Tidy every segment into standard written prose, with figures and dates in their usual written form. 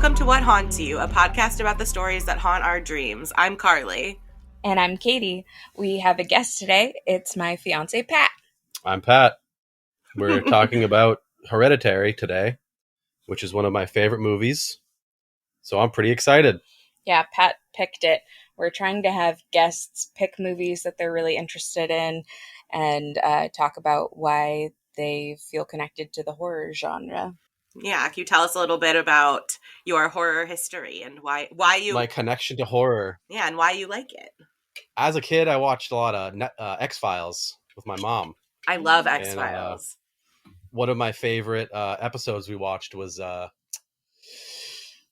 Welcome to What Haunts You, a podcast about the stories that haunt our dreams. I'm Carly. And I'm Katie. We have a guest today. It's my fiancé, Pat. I'm Pat. We're talking about Hereditary today, which is one of my favorite movies. So I'm pretty excited. Yeah, Pat picked it. We're trying to have guests pick movies that they're really interested in and talk about why they feel connected to the horror genre. Yeah, can you tell us a little bit about your horror history and why you... My connection to horror. Yeah, and why you like it. As a kid, I watched a lot of X-Files with my mom. I love X-Files. One of my favorite episodes we watched was...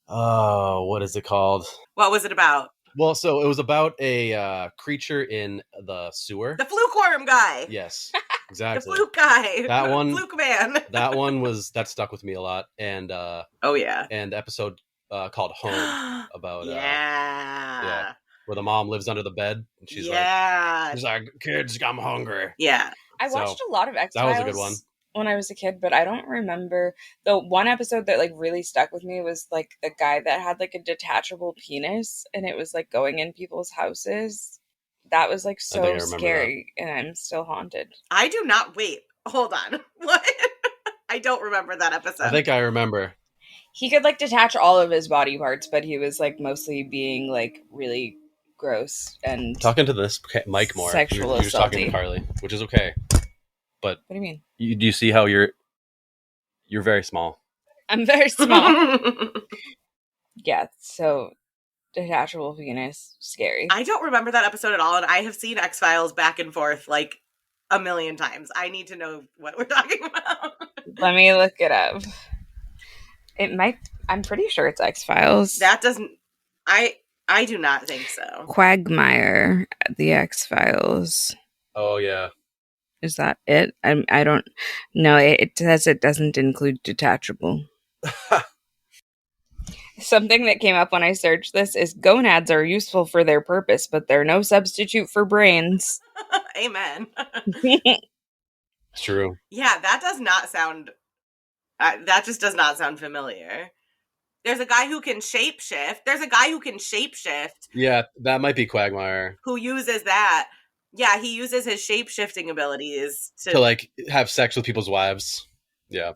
what is it called? What was it about? Well, so it was about a creature in the sewer. The flukeworm guy. Yes, exactly. The fluke guy. That one. Fluke man. That stuck with me a lot. And oh yeah. And the episode called Home about yeah, where the mom lives under the bed and she's like, kids, I'm hungry. Yeah. I watched a lot of X-Files. That was a good one. When I was a kid, but I don't remember. The one episode that like really stuck with me was like the guy that had like a detachable penis and it was like going in people's houses. That was like so scary and I'm still haunted. I do not. Wait, hold on. What? I don't remember that episode. I think I remember. He could like detach all of his body parts, but he was like mostly being like really gross and talking to this mic more. Sexual you're just talking to Carly, which is okay. But what do you mean? Do you see how you're very small? I'm very small. Yeah, so detachable penis, scary. I don't remember that episode at all, and I have seen X-Files back and forth like a million times. I need to know what we're talking about. Let me look it up. It might. I'm pretty sure it's X-Files. That doesn't. I do not think so. Quagmire, the X-Files. Oh yeah. Is that it? I don't know. It says it doesn't include detachable. Something that came up when I searched this is gonads are useful for their purpose, but they're no substitute for brains. Amen. True. Yeah, that does not sound... that just does not sound familiar. There's a guy who can shapeshift. Yeah, that might be Quagmire. Who uses that. Yeah, he uses his shape-shifting abilities to like have sex with people's wives. Yeah.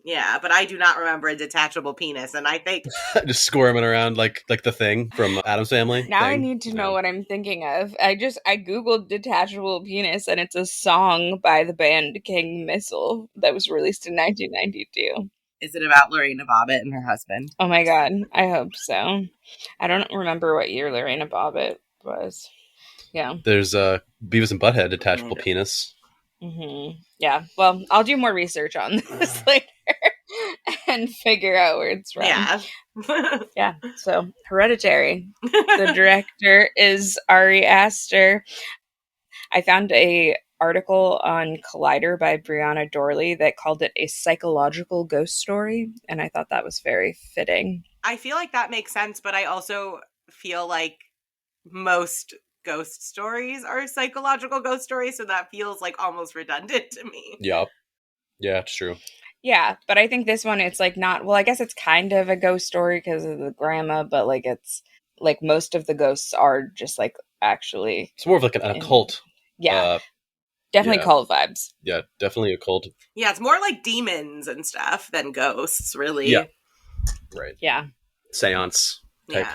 Yeah, but I do not remember a detachable penis, and I think... just squirming around like the Thing from Addams Family. Now I need to know what I'm thinking of. I Googled detachable penis, and it's a song by the band King Missile that was released in 1992. Is it about Lorena Bobbitt and her husband? Oh my god, I hope so. I don't remember what year Lorena Bobbitt was. Yeah. There's a Beavis and Butthead detachable penis. Mm-hmm. Yeah. Well, I'll do more research on this later and figure out where it's from. Yeah. Yeah. So, Hereditary. The director is Ari Aster. I found a article on Collider by Brianna Dorley that called it a psychological ghost story, and I thought that was very fitting. I feel like that makes sense, but I also feel like most ghost stories are psychological ghost stories, so that feels like almost redundant to me. Yep. Yeah, it's true. Yeah, but I think this one, it's like not, well, I guess it's kind of a ghost story because of the grandma, but like it's like most of the ghosts are just like actually. It's more of like an occult. Yeah. Definitely cult vibes. Yeah, definitely occult. Yeah, it's more like demons and stuff than ghosts, really. Yeah. Right. Yeah. Seance type.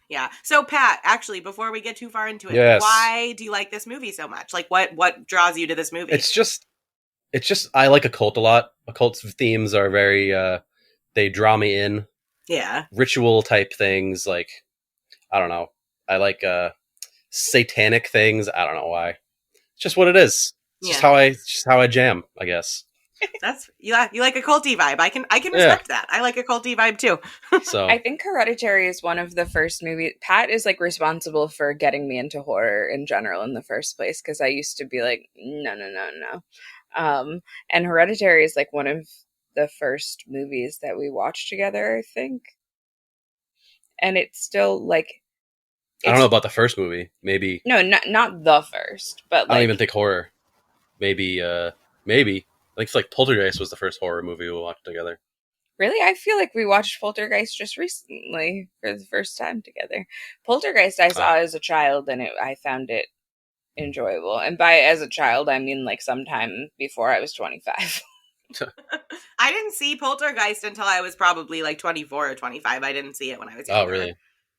Yeah. So, Pat, actually, before we get too far into it, why do you like this movie so much? Like, what draws you to this movie? It's just I like occult a lot. Occult themes are very, they draw me in. Yeah. Ritual type things, like, I don't know. I like satanic things. I don't know why. It's just what it is. It's just how I jam, I guess. That's you like a culty vibe. I can respect that. I like a culty vibe too. So I think Hereditary is one of the first movies. Pat is like responsible for getting me into horror in general in the first place because I used to be like no. And Hereditary is like one of the first movies that we watched together, I think. And it's still like I don't know about the first movie. Maybe no, not the first, but like, I don't even think horror. Maybe. I think it's like Poltergeist was the first horror movie we watched together. Really? I feel like we watched Poltergeist just recently for the first time together. Poltergeist I saw as a child, and I found it enjoyable. And by as a child, I mean like sometime before I was 25. I didn't see Poltergeist until I was probably like 24 or 25. I didn't see it when I was younger. Oh, really?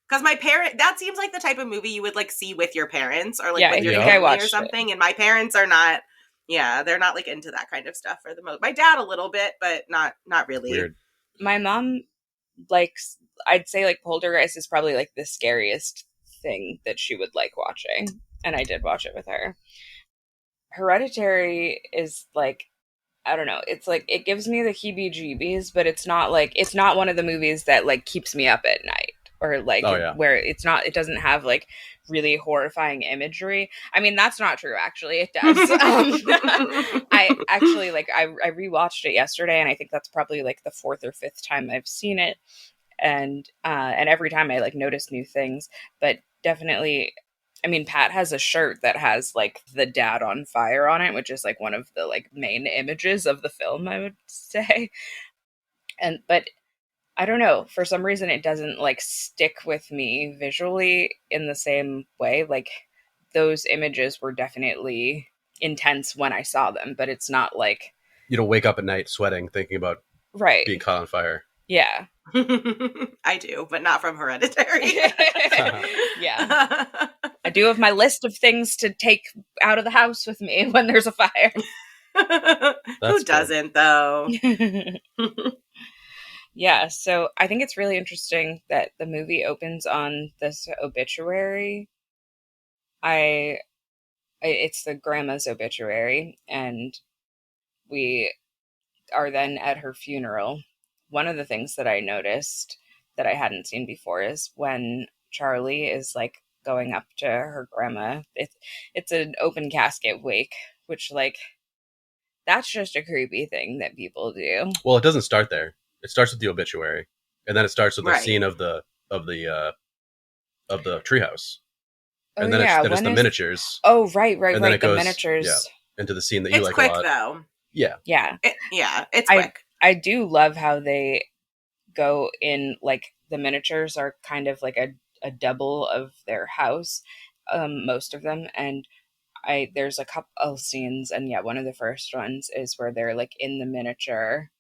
Because that seems like the type of movie you would like see with your parents or like Yeah, with I your think family I watched or something. it. And my parents are not, they're not like into that kind of stuff for the most. My dad a little bit, but not really. Weird. My mom likes, I'd say like Poltergeist is probably like the scariest thing that she would like watching. And I did watch it with her. Hereditary is like, I don't know. It's like, it gives me the heebie-jeebies, but it's not one of the movies that like keeps me up at night or like where it doesn't have like really horrifying imagery. I mean, that's not true. Actually, it does. I actually I rewatched it yesterday, and I think that's probably like the fourth or fifth time I've seen it. And every time I like notice new things, but definitely, I mean, Pat has a shirt that has like the dad on fire on it, which is like one of the like main images of the film, I would say. But I don't know, for some reason it doesn't like stick with me visually in the same way. Like those images were definitely intense when I saw them, but it's not like you don't wake up at night sweating thinking about being caught on fire. Yeah. I do, but not from Hereditary. Yeah. I do have my list of things to take out of the house with me when there's a fire. Who doesn't, though? Yeah, so I think it's really interesting that the movie opens on this obituary. It's the grandma's obituary, and we are then at her funeral. One of the things that I noticed that I hadn't seen before is when Charlie is like going up to her grandma. It's an open casket wake, which like that's just a creepy thing that people do. Well, it doesn't start there. It starts with the obituary, and then it starts with the scene of the treehouse. And then it's the miniatures. Oh, right. And then it goes, miniatures. Into the scene that you like quick, a lot. Though. Yeah. It's quick. I do love how they go in, like, the miniatures are kind of like a double of their house, most of them. And there's a couple of scenes, and one of the first ones is where they're, like, in the miniature,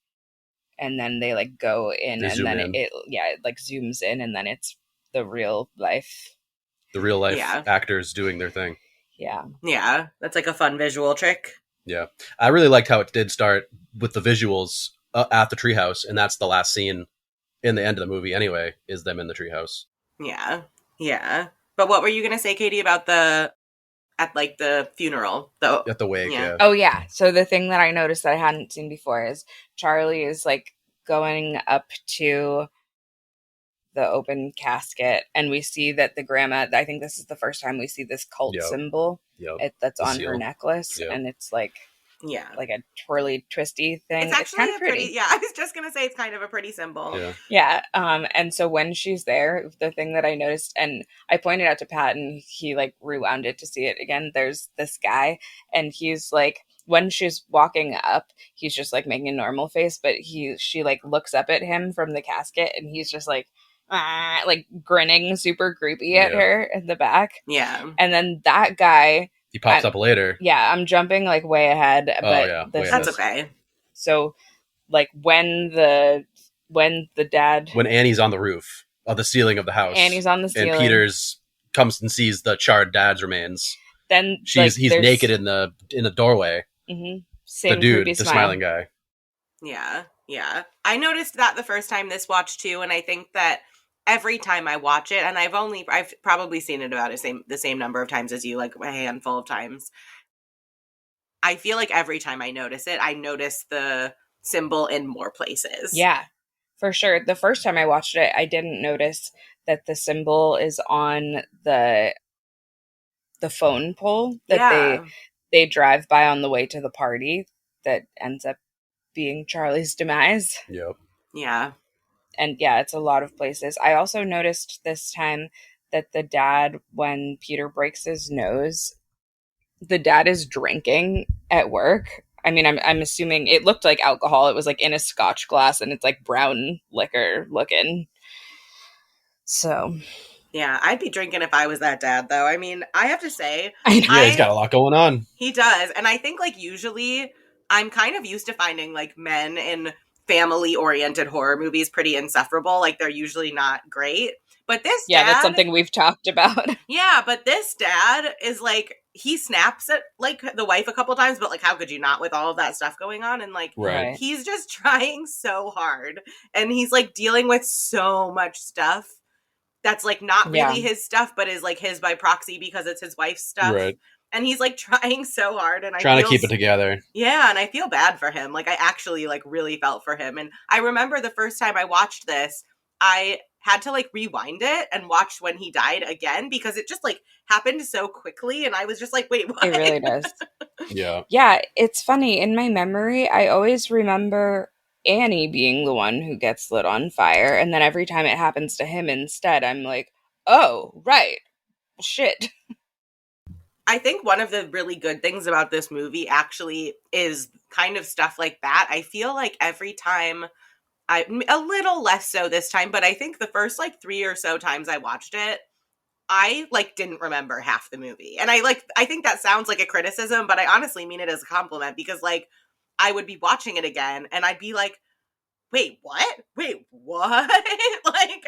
and then they, like, go in, and then it like, zooms in, and then it's the real life. The real life actors doing their thing. Yeah. Yeah, that's like a fun visual trick. Yeah. I really liked how it did start with the visuals at the treehouse, and that's the last scene in the end of the movie anyway, is them in the treehouse. Yeah. Yeah. But what were you going to say, Katie, about the funeral? At the wake, yeah. Oh, yeah. So the thing that I noticed that I hadn't seen before is Charlie is, like, going up to the open casket, and we see that the grandma, I think this is the first time we see this cult symbol that's on her necklace, and it's like like a twirly twisty thing. It's actually kind of pretty. Yeah, I was just gonna say it's kind of a pretty symbol. And so when she's there, the thing that I noticed, and I pointed out to Pat, and he like rewound it to see it again, there's this guy, and he's like, when she's walking up, he's just like making a normal face, but she like looks up at him from the casket, and he's just like grinning super creepy at her in the back. Yeah. And then that guy, he pops up later. Yeah, I'm jumping like way ahead, but that's okay. So like when the dad, when Annie's on the roof of the ceiling of the house, Annie's on the ceiling, and Peters comes and sees the charred dad's remains. Then he's naked in the doorway. Mm-hmm. The dude, the smiling guy. Yeah. Yeah. I noticed that the first time this watch too, and I think that every time I watch it, and I've probably seen it about the same number of times as you, like a handful of times. I feel like every time I notice it, I notice the symbol in more places. Yeah, for sure. The first time I watched it, I didn't notice that the symbol is on the phone pole that they drive by on the way to the party that ends up being Charlie's demise. Yep. Yeah. And it's a lot of places. I also noticed this time that the dad, when Peter breaks his nose, the dad is drinking at work. I mean, I'm assuming it looked like alcohol. It was like in a scotch glass, and it's like brown liquor looking. So Yeah, I'd be drinking if I was that dad, though. I mean, I have to say, Yeah, he's got a lot going on. He does. And I think, like, usually I'm kind of used to finding, like, men in family-oriented horror movies pretty insufferable. Like, they're usually not great. But this dad... Yeah, that's something we've talked about. Yeah, but this dad is, like, he snaps at, like, the wife a couple times, but, like, how could you not with all of that stuff going on? And, like, Right. he's just trying so hard. And he's, like, dealing with so much stuff that's, like, not really his stuff, but is, like, his by proxy because it's his wife's stuff. Right. And he's, like, trying so hard. And trying to keep it together. Yeah, and I feel bad for him. Like, I actually, like, really felt for him. And I remember the first time I watched this, I had to, like, rewind it and watch when he died again because it just, like, happened so quickly. And I was just like, wait, what? It really does. Yeah. Yeah, it's funny. In my memory, I always remember Annie being the one who gets lit on fire. And then every time it happens to him instead, I'm like, oh, right. Shit. I think one of the really good things about this movie actually is kind of stuff like that. I feel like every time, a little less so this time, but I think the first, like, 3 or so times I watched it, I, like, didn't remember half the movie. And I think that sounds like a criticism, but I honestly mean it as a compliment because, like, I would be watching it again and I'd be like, wait, what? Like,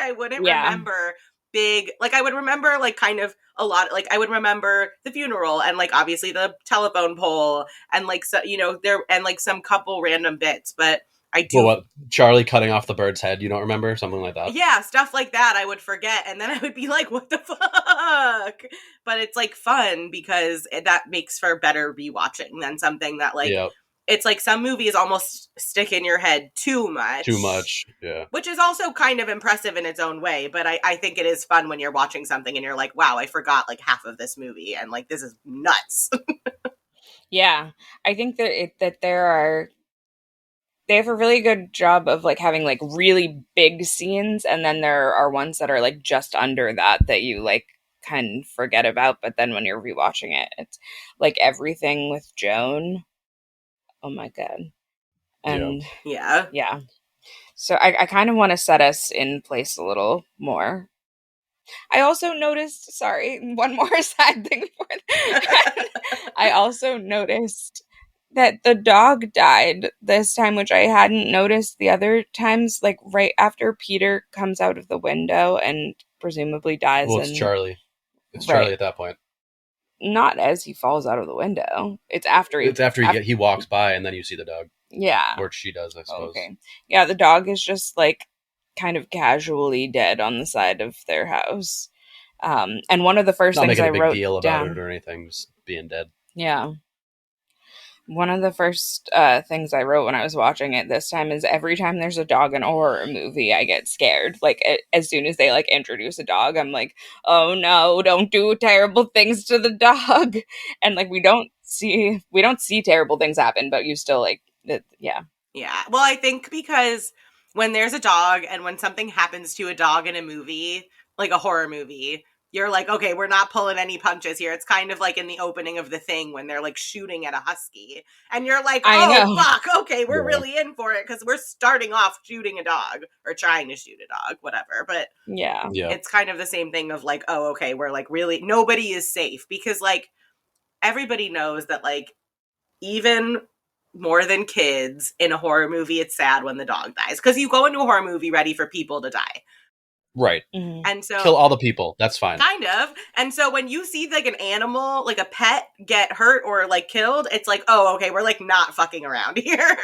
I wouldn't remember I would remember, like, kind of a lot, like, I would remember the funeral and, like, obviously the telephone pole and, like, so, you know, there, and, like, some couple random bits, but I do... Well, what, Charlie cutting off the bird's head, you don't remember? Something like that? Yeah, stuff like that I would forget, and then I would be like, what the fuck? But it's, like, fun because that makes for better rewatching than something that, like... Yep. It's like some movies almost stick in your head too much. Too much, yeah. Which is also kind of impressive in its own way, but I think it is fun when you're watching something and you're like, wow, I forgot, like, half of this movie, and, like, this is nuts. Yeah, I think that they have a really good job of, like, having, like, really big scenes, and then there are ones that are, like, just under that you, like, kind of forget about, but then when you're rewatching it, it's, like, everything with Joan. Oh my god. And yeah. So I kind of want to set us in place a little more. I also noticed, sorry, one more side thing before I also noticed that the dog died this time, which I hadn't noticed the other times, like right after Peter comes out of the window and presumably dies. Well, it's Charlie. It's Charlie at that point. Not as he falls out of the window. It's after he walks by and then you see the dog. Yeah. Or she does, I suppose. Okay. Yeah, the dog is just, like, kind of casually dead on the side of their house. And one of the first things I wrote down... Not making a big deal about it or anything, just being dead. Yeah. One of the first things I wrote when I was watching it this time is every time there's a dog in a horror movie, I get scared. Like, as soon as they, like, introduce a dog, I'm like, oh no, don't do terrible things to the dog. And, like, we don't see terrible things happen, but you still, like, yeah. Yeah. Well, I think because when there's a dog and when something happens to a dog in a movie, like a horror movie, you're like, okay, we're not pulling any punches here. It's kind of like in the opening of The Thing when they're, like, shooting at a husky. And you're like, oh, fuck, okay, we're really in for it because we're starting off shooting a dog or trying to shoot a dog, whatever. But yeah, it's kind of the same thing of, like, oh, okay, we're, like, really, nobody is safe because, like, everybody knows that, like, even more than kids in a horror movie, it's sad when the dog dies because you go into a horror movie ready for people to die. Right. Mm-hmm. And so kill all the people. That's fine. Kind of. And so when you see, like, an animal, like a pet, get hurt or, like, killed, it's like, oh, okay, we're, like, not fucking around here.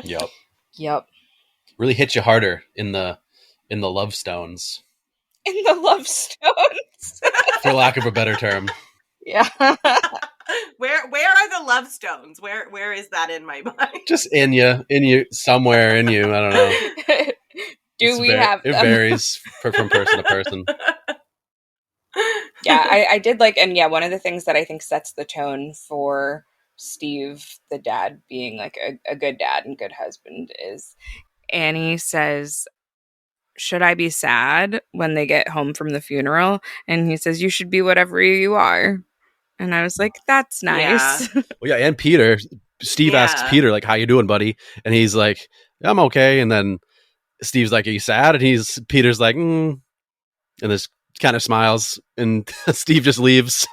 Yep. Really hits you harder in the love stones. In the love stones. For lack of a better term. Yeah. Where are the love stones? Where is that in my mind? Just in you, somewhere in you. I don't know. Have them? It varies from person to person. Yeah, I did like, and yeah, one of the things that I think sets the tone for Steve, the dad, being, like, a good dad and good husband is Annie says, should I be sad when they get home from the funeral? And he says, you should be whatever you are. And I was like, that's nice. Yeah. Well, yeah, and Peter Steve asks Peter, like, how you doing, buddy? And he's like, I'm okay. And then Steve's like, are you sad? And Peter's like, and this kind of smiles, and Steve just leaves.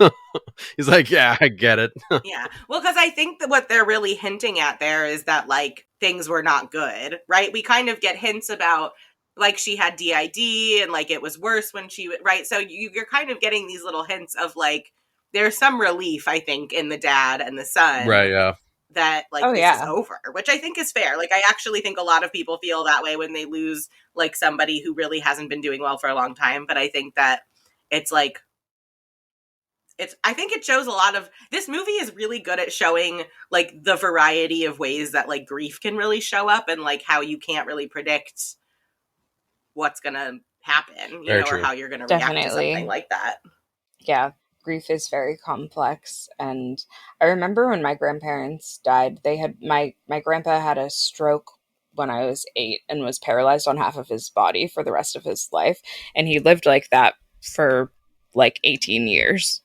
He's like, yeah, I get it. Yeah. Well, because I think that what they're really hinting at there is that, like, things were not good, right? We kind of get hints about, like, she had DID and, like, it was worse when she, right? So you're kind of getting these little hints of, like, there's some relief, I think, in the dad and the son. Right, yeah. That, like, this is over, which I think is fair. Like, I actually think a lot of people feel that way when they lose, like, somebody who really hasn't been doing well for a long time. But I think that it's, like, I think it shows a lot of, this movie is really good at showing, like, the variety of ways that, like, grief can really show up, and, like, how you can't really predict what's gonna happen, you know, or how you're gonna react to something like that. Yeah. Grief is very complex. And I remember when my grandparents died, my grandpa had a stroke when I was 8 and was paralyzed on half of his body for the rest of his life. And he lived like that for like 18 years.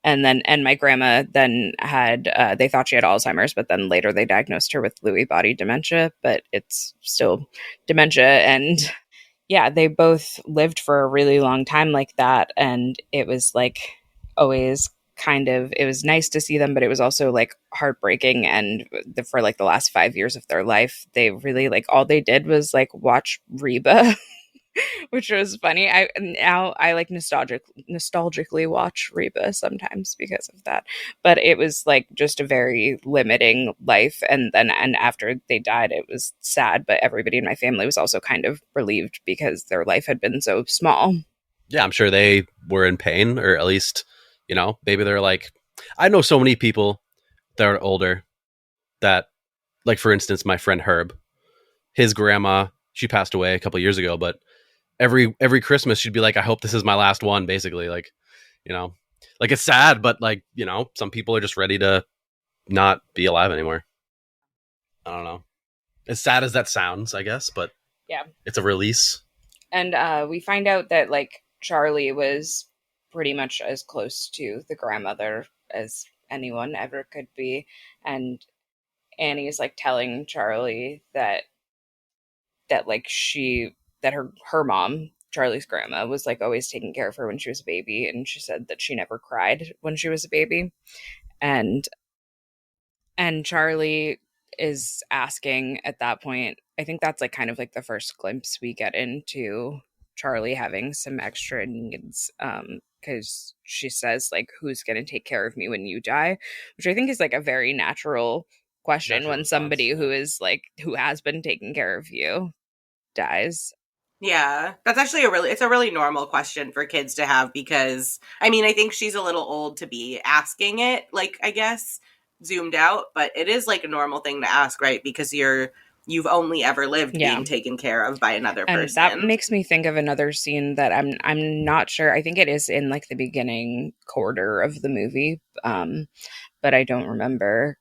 And my grandma then had, they thought she had Alzheimer's, but then later they diagnosed her with Lewy body dementia, but it's still dementia. And yeah, they both lived for a really long time like that. And it was like always it was nice to see them, but it was also like heartbreaking. And for like the last 5 years of their life, they really, like, all they did was like watch Reba, which was funny. I like nostalgically watch Reba sometimes because of that. But it was like just a very limiting life. And after they died, it was sad. But everybody in my family was also kind of relieved because their life had been so small. Yeah, I'm sure they were in pain, or at least, you know, maybe they're like, I know so many people that are older that, like, for instance, my friend Herb, his grandma, she passed away a couple of years ago, but every Christmas she'd be like, I hope this is my last one, basically. Like, you know, like, it's sad, but, like, you know, some people are just ready to not be alive anymore. I don't know. As sad as that sounds, I guess, but yeah, it's a release. And we find out that, like, Charlie was pretty much as close to the grandmother as anyone ever could be. And Annie's like telling Charlie that her mom, Charlie's grandma, was like always taking care of her when she was a baby, and she said that she never cried when she was a baby. And Charlie is asking at that point, I think that's like kind of like the first glimpse we get into Charlie having some extra needs, because she says, like, who's going to take care of me when you die, which I think is like a very natural question when somebody who has been taking care of you dies. Yeah, that's actually it's a really normal question for kids to have, because, I mean, I think she's a little old to be asking it, like, I guess, zoomed out, but it is like a normal thing to ask, right? Because you've only ever lived being taken care of by another person. And that makes me think of another scene that I'm not sure. I think it is in like the beginning quarter of the movie, but I don't remember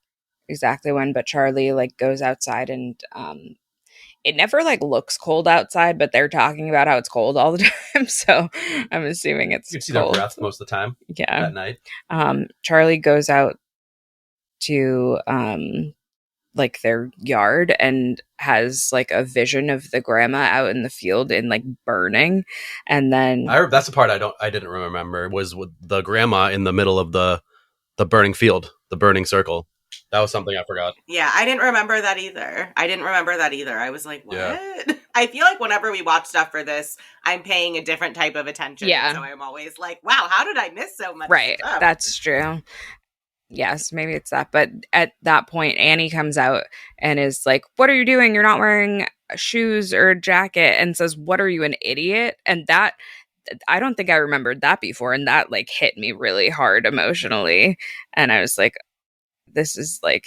exactly when. But Charlie like goes outside, and it never like looks cold outside, but they're talking about how it's cold all the time. So I'm assuming it's you can see cold. their breath most of the time. Yeah, at night. Charlie goes out to like their yard and has like a vision of the grandma out in the field and like burning. And then that's the part I didn't remember, was with the grandma in the middle of the burning field, the burning circle. That was something I forgot. Yeah, I didn't remember that either. I was like, what? Yeah. I feel like whenever we watch stuff for this, I'm paying a different type of attention. Yeah. So I'm always like, wow, how did I miss so much right stuff? That's true. Yes, maybe it's that. But at that point, Annie comes out and is like, what are you doing? You're not wearing shoes or a jacket. And says, what are you, an idiot? And that, I don't think I remembered that before. And that like hit me really hard emotionally. And I was like, this is like,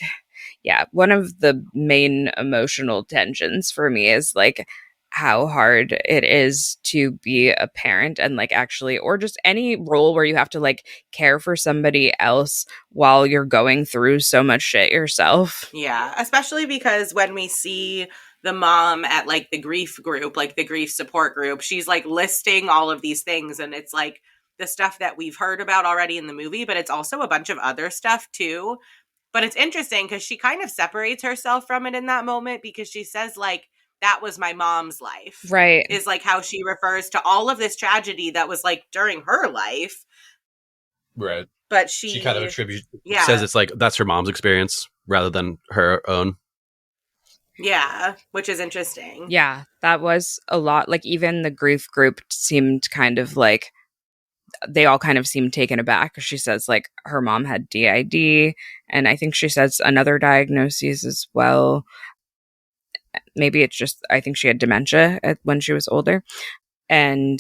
yeah, one of the main emotional tensions for me is like how hard it is to be a parent and like actually, or just any role where you have to like care for somebody else while you're going through so much shit yourself. Yeah, especially because when we see the mom at like the grief group, like the grief support group, she's like listing all of these things, and it's like the stuff that we've heard about already in the movie, but it's also a bunch of other stuff too. But it's interesting because she kind of separates herself from it in that moment, because she says, like, that was my mom's life. Right. Is like how she refers to all of this tragedy that was like during her life. Right. But She kind of attributes, yeah, says it's like that's her mom's experience rather than her own. Yeah, which is interesting. Yeah, that was a lot. Like, even the grief group seemed kind of like, they all kind of seemed taken aback. She says, like, her mom had DID, and I think she says another diagnosis as well. Maybe it's just, I think she had dementia when she was older. And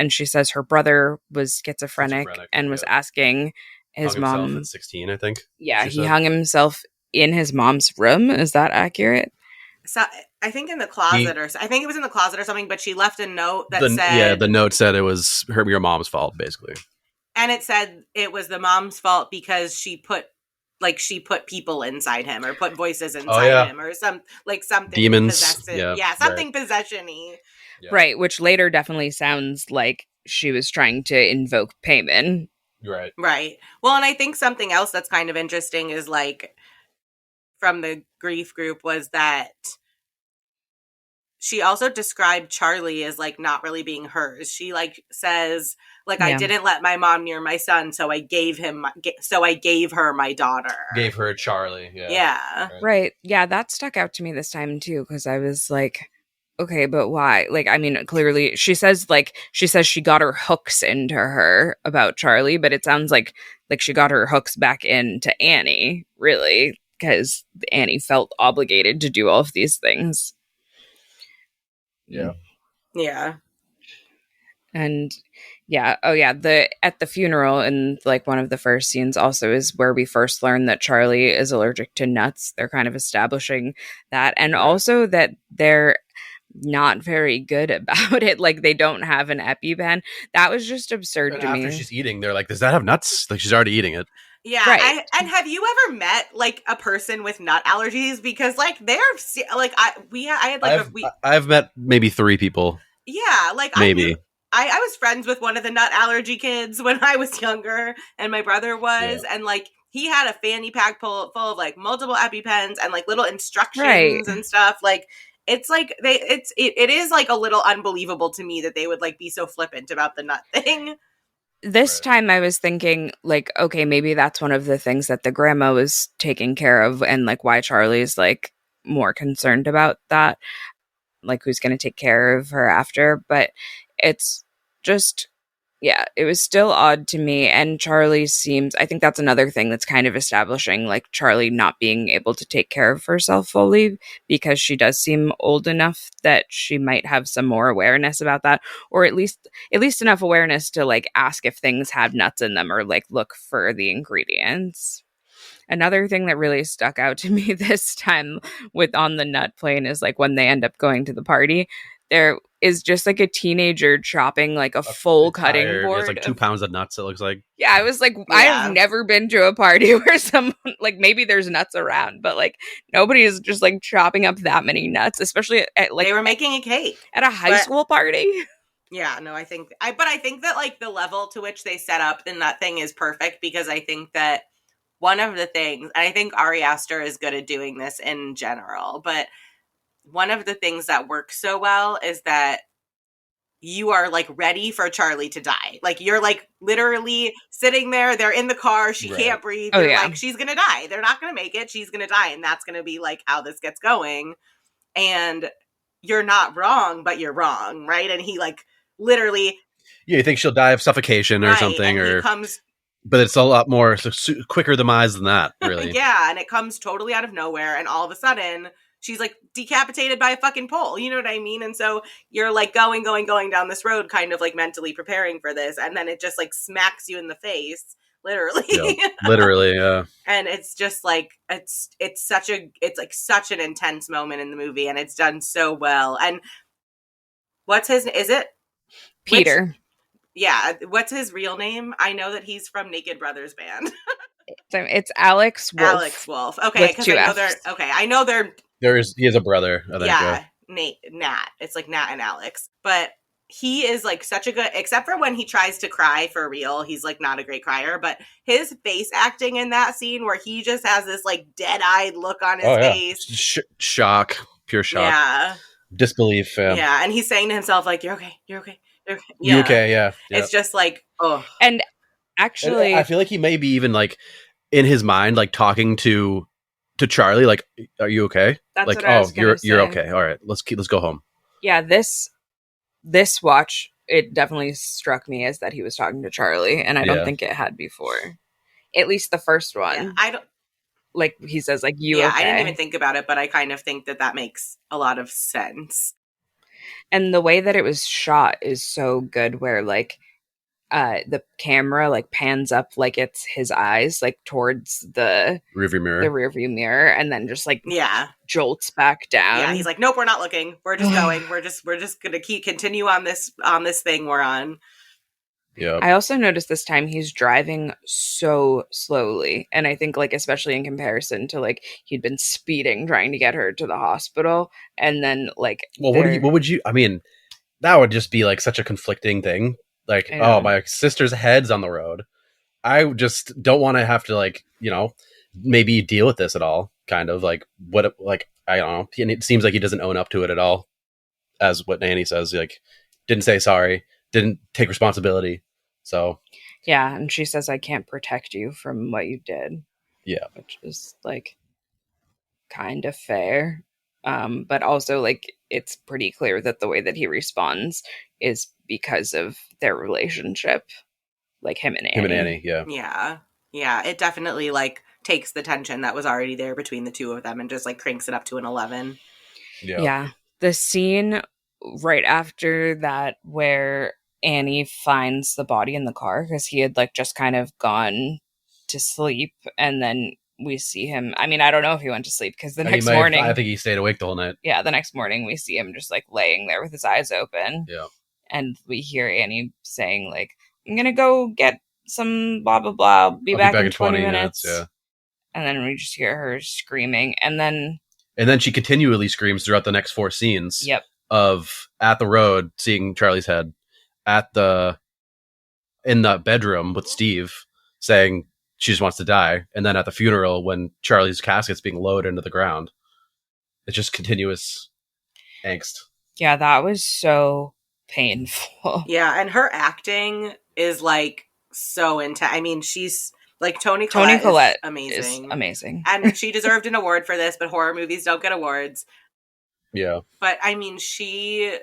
she says her brother was schizophrenic and was asking his hung mom himself at 16, I think. Yeah, he hung himself in his mom's room. Is that accurate? So I think in the closet, I think it was in the closet or something. But she left a note that said, the note said it was your mom's fault, basically. And it said it was the mom's fault because she put people inside him, or put voices inside him, or something demons, something possession-y. Yeah. Right, which later definitely sounds like she was trying to invoke payment. Right. Well, and I think something else that's kind of interesting is, like, from the grief group, was that she also described Charlie as, like, not really being hers. She, like, says, like, I didn't let my mom near my son, so I gave her my daughter. Gave her Charlie. Yeah. Right. Yeah, that stuck out to me this time too, because I was like, okay, but why? Like, I mean, clearly she says she got her hooks into her about Charlie, but it sounds like she got her hooks back into Annie, really, because Annie felt obligated to do all of these things. Yeah. Yeah. And at the funeral, and like one of the first scenes also is where we first learn that Charlie is allergic to nuts. They're kind of establishing that, and also that they're not very good about it. Like, they don't have an EpiPen. That was just absurd to me. After she's eating, they're like, does that have nuts? Like, she's already eating it. Yeah, right. And have you ever met, like, a person with nut allergies? Because, like, they're like, I've met maybe 3 people. Yeah, like, maybe. I was friends with one of the nut allergy kids when I was younger, and my brother was, and, like, he had a fanny pack full of, like, multiple EpiPens and, like, little instructions and stuff. Like, it's like it is, like, a little unbelievable to me that they would, like, be so flippant about the nut thing. This time I was thinking, like, okay, maybe that's one of the things that the grandma was taking care of, and, like, why Charlie's, like, more concerned about that, like, who's going to take care of her after. But it's just, yeah, it was still odd to me. And Charlie seems, I think that's another thing that's kind of establishing, like, Charlie not being able to take care of herself fully, because she does seem old enough that she might have some more awareness about that, or at least enough awareness to, like, ask if things had nuts in them, or, like, look for the ingredients. Another thing that really stuck out to me this time with On the Nut Plane is, like, when they end up going to the party, there is just, like, a teenager chopping, like, a full cutting board. It's like 2 pounds of nuts, it looks like. Yeah, I was like, I have never been to a party where someone, like, maybe there's nuts around, but, like, nobody is just, like, chopping up that many nuts, especially at, like, they were making a cake at a high school party. Yeah, no, I think that, like, the level to which they set up in that thing is perfect, because I think that one of the things, and I think Ari Aster is good at doing this in general, but one of the things that works so well is that you are, like, ready for Charlie to die. Like, you're, like, literally sitting there, they're in the car, she can't breathe, you're like, she's gonna die, they're not gonna make it, she's gonna die, and that's gonna be, like, how this gets going. And you're not wrong, but you're wrong, right? And he, like, literally, you think she'll die of suffocation or something, or but it's a lot more quicker demise than that, really. Yeah, and it comes totally out of nowhere, and all of a sudden she's, like, decapitated by a fucking pole. You know what I mean? And so you're, like, going down this road, kind of, like, mentally preparing for this, and then it just, like, smacks you in the face, literally. Yeah, literally, yeah. And it's just, like, it's such an intense moment in the movie, and it's done so well. And is it Peter? Yeah, what's his real name? I know that he's from Naked Brothers band. It's Alex Wolff. Alex Wolff. Okay, because I know they're. He has a brother, I think. Yeah, Nat. It's like Nat and Alex. But he is like such a good, except for when he tries to cry for real, he's like not a great crier, but his face acting in that scene where he just has this like dead-eyed look on his face. Shock, pure shock. Yeah. Disbelief. Yeah, and he's saying to himself like, you're okay, you're okay, you're okay. You okay? Yeah. It's just like, oh. And actually, I feel like he may be even like in his mind, like talking to Charlie, like, are you okay? That's like, what I was gonna you're say. okay. All right, let's go home. Yeah, this watch, it definitely struck me as that he was talking to Charlie, and I don't think it had before. At least the first one. Yeah, I don't. Like he says, like, you. Yeah, okay? I didn't even think about it, but I kind of think that makes a lot of sense. And the way that it was shot is so good, where like the camera like pans up like it's his eyes like towards the rearview mirror, and then just like jolts back down. Yeah, he's like, nope, we're not looking. We're just going. We're just gonna continue on this thing we're on. Yeah. I also noticed this time he's driving so slowly, and I think like especially in comparison to like he'd been speeding trying to get her to the hospital, and then like what would you? I mean, that would just be like such a conflicting thing. Like, oh, my sister's head's on the road. I just don't want to have to like, you know, maybe deal with this at all. Kind of like what, like, I don't know. And it seems like he doesn't own up to it at all. As what Nanny says, like, didn't say sorry, didn't take responsibility. So, yeah. And she says, I can't protect you from what you did. Yeah. Which is like kind of fair. But also like, it's pretty clear that the way that he responds is because of their relationship, like him and Annie. Yeah, it definitely like takes the tension that was already there between the two of them and just like cranks it up to an 11. Yeah, the scene right after that where Annie finds the body in the car, because he had like just kind of gone to sleep, and then we see him. I mean, I don't know if he went to sleep, because the next morning, I think he stayed awake the whole night. Yeah, the next morning we see him just like laying there with his eyes open. Yeah. And we hear Annie saying, like, I'm going to go get some blah, blah, blah. I'll be back in 20 minutes. Yeah. And then we just hear her screaming. And then she continually screams throughout the next 4 scenes. Yep. Of at the road, seeing Charlie's head, in the bedroom with Steve, saying she just wants to die. And then at the funeral, when Charlie's casket's being lowered into the ground. It's just continuous angst. Yeah, that was so painful. Yeah, and her acting is like so intense. I mean, she's like Toni Collette is amazing. And she deserved an award for this, but horror movies don't get awards. Yeah. But I mean, she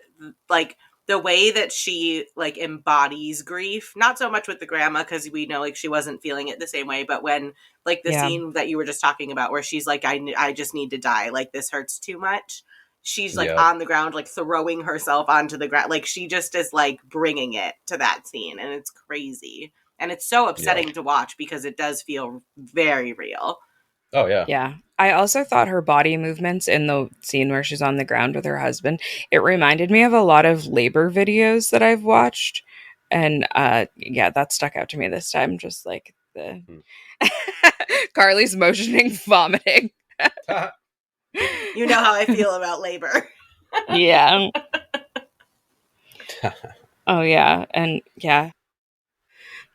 like the way that she like embodies grief, not so much with the grandma, because we know like she wasn't feeling it the same way, but when like the scene that you were just talking about where she's like, I just need to die, like this hurts too much. She's like on the ground, like throwing herself onto the ground. Like she just is like bringing it to that scene. And it's crazy. And it's so upsetting to watch because it does feel very real. Oh, yeah. Yeah. I also thought her body movements in the scene where she's on the ground with her husband, it reminded me of a lot of labor videos that I've watched. And that stuck out to me this time. Just like the Carly's motioning, vomiting. You know how I feel about labor. Yeah. Oh, yeah. And yeah.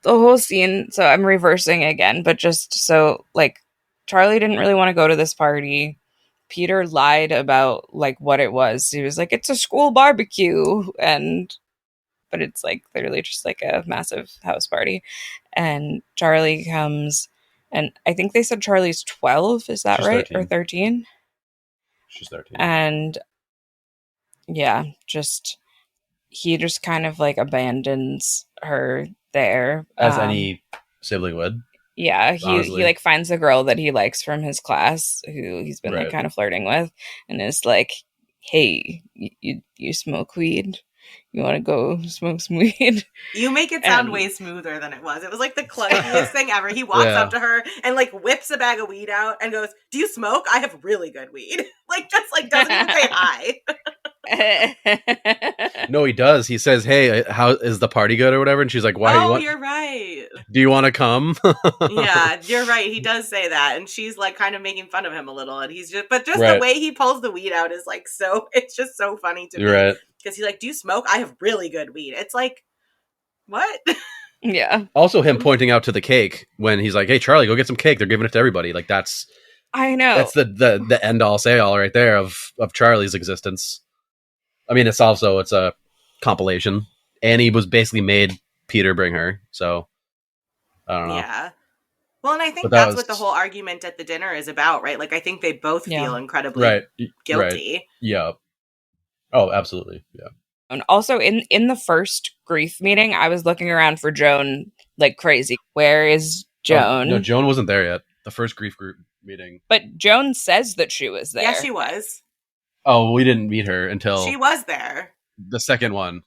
The whole scene, so I'm reversing again, but just so, like, Charlie didn't really want to go to this party. Peter lied about, like, what it was. He was like, it's a school barbecue, but it's, like, clearly just, like, a massive house party. And Charlie comes, and I think they said Charlie's 12, is that right? 13. Or 13? She's 13. And, yeah, he just kind of, like, abandons her there. As any sibling would. Yeah, he like finds a girl that he likes from his class who he's been like kind of flirting with, and is like, hey, you smoke weed? You want to go smoke some weed? You make it sound way smoother than it was. It was like the clunkiest thing ever. He walks up to her and like whips a bag of weed out and goes, do you smoke? I have really good weed. Like just like doesn't even say hi. No, he does. He says, hey, how is the party good or whatever? And she's like, why? You're right. Do you want to come? Yeah, you're right. He does say that. And she's like kind of making fun of him a little. And he's just the way he pulls the weed out is like it's just so funny to me. Right. Because he's like, do you smoke? I have really good weed. It's like, what? Yeah. Also, him pointing out to the cake when he's like, "Hey, Charlie, go get some cake. They're giving it to everybody." Like that's I know. that's the end all say all right there of Charlie's existence. I mean, it's a compilation. Annie was basically made Peter bring her, so I don't know. Yeah. Well, and I think But that that's what the was- whole argument at the dinner is about, right? Like, I think they both Yeah. feel incredibly Right. guilty. Yeah. Oh, absolutely. Yeah. And also in the first grief meeting, I was looking around for Joan like crazy. Where is Joan? No, Joan wasn't there yet. The first grief group meeting. But Joan says that she was there. Yeah, she was. Oh, we didn't meet her until She was there. the second one.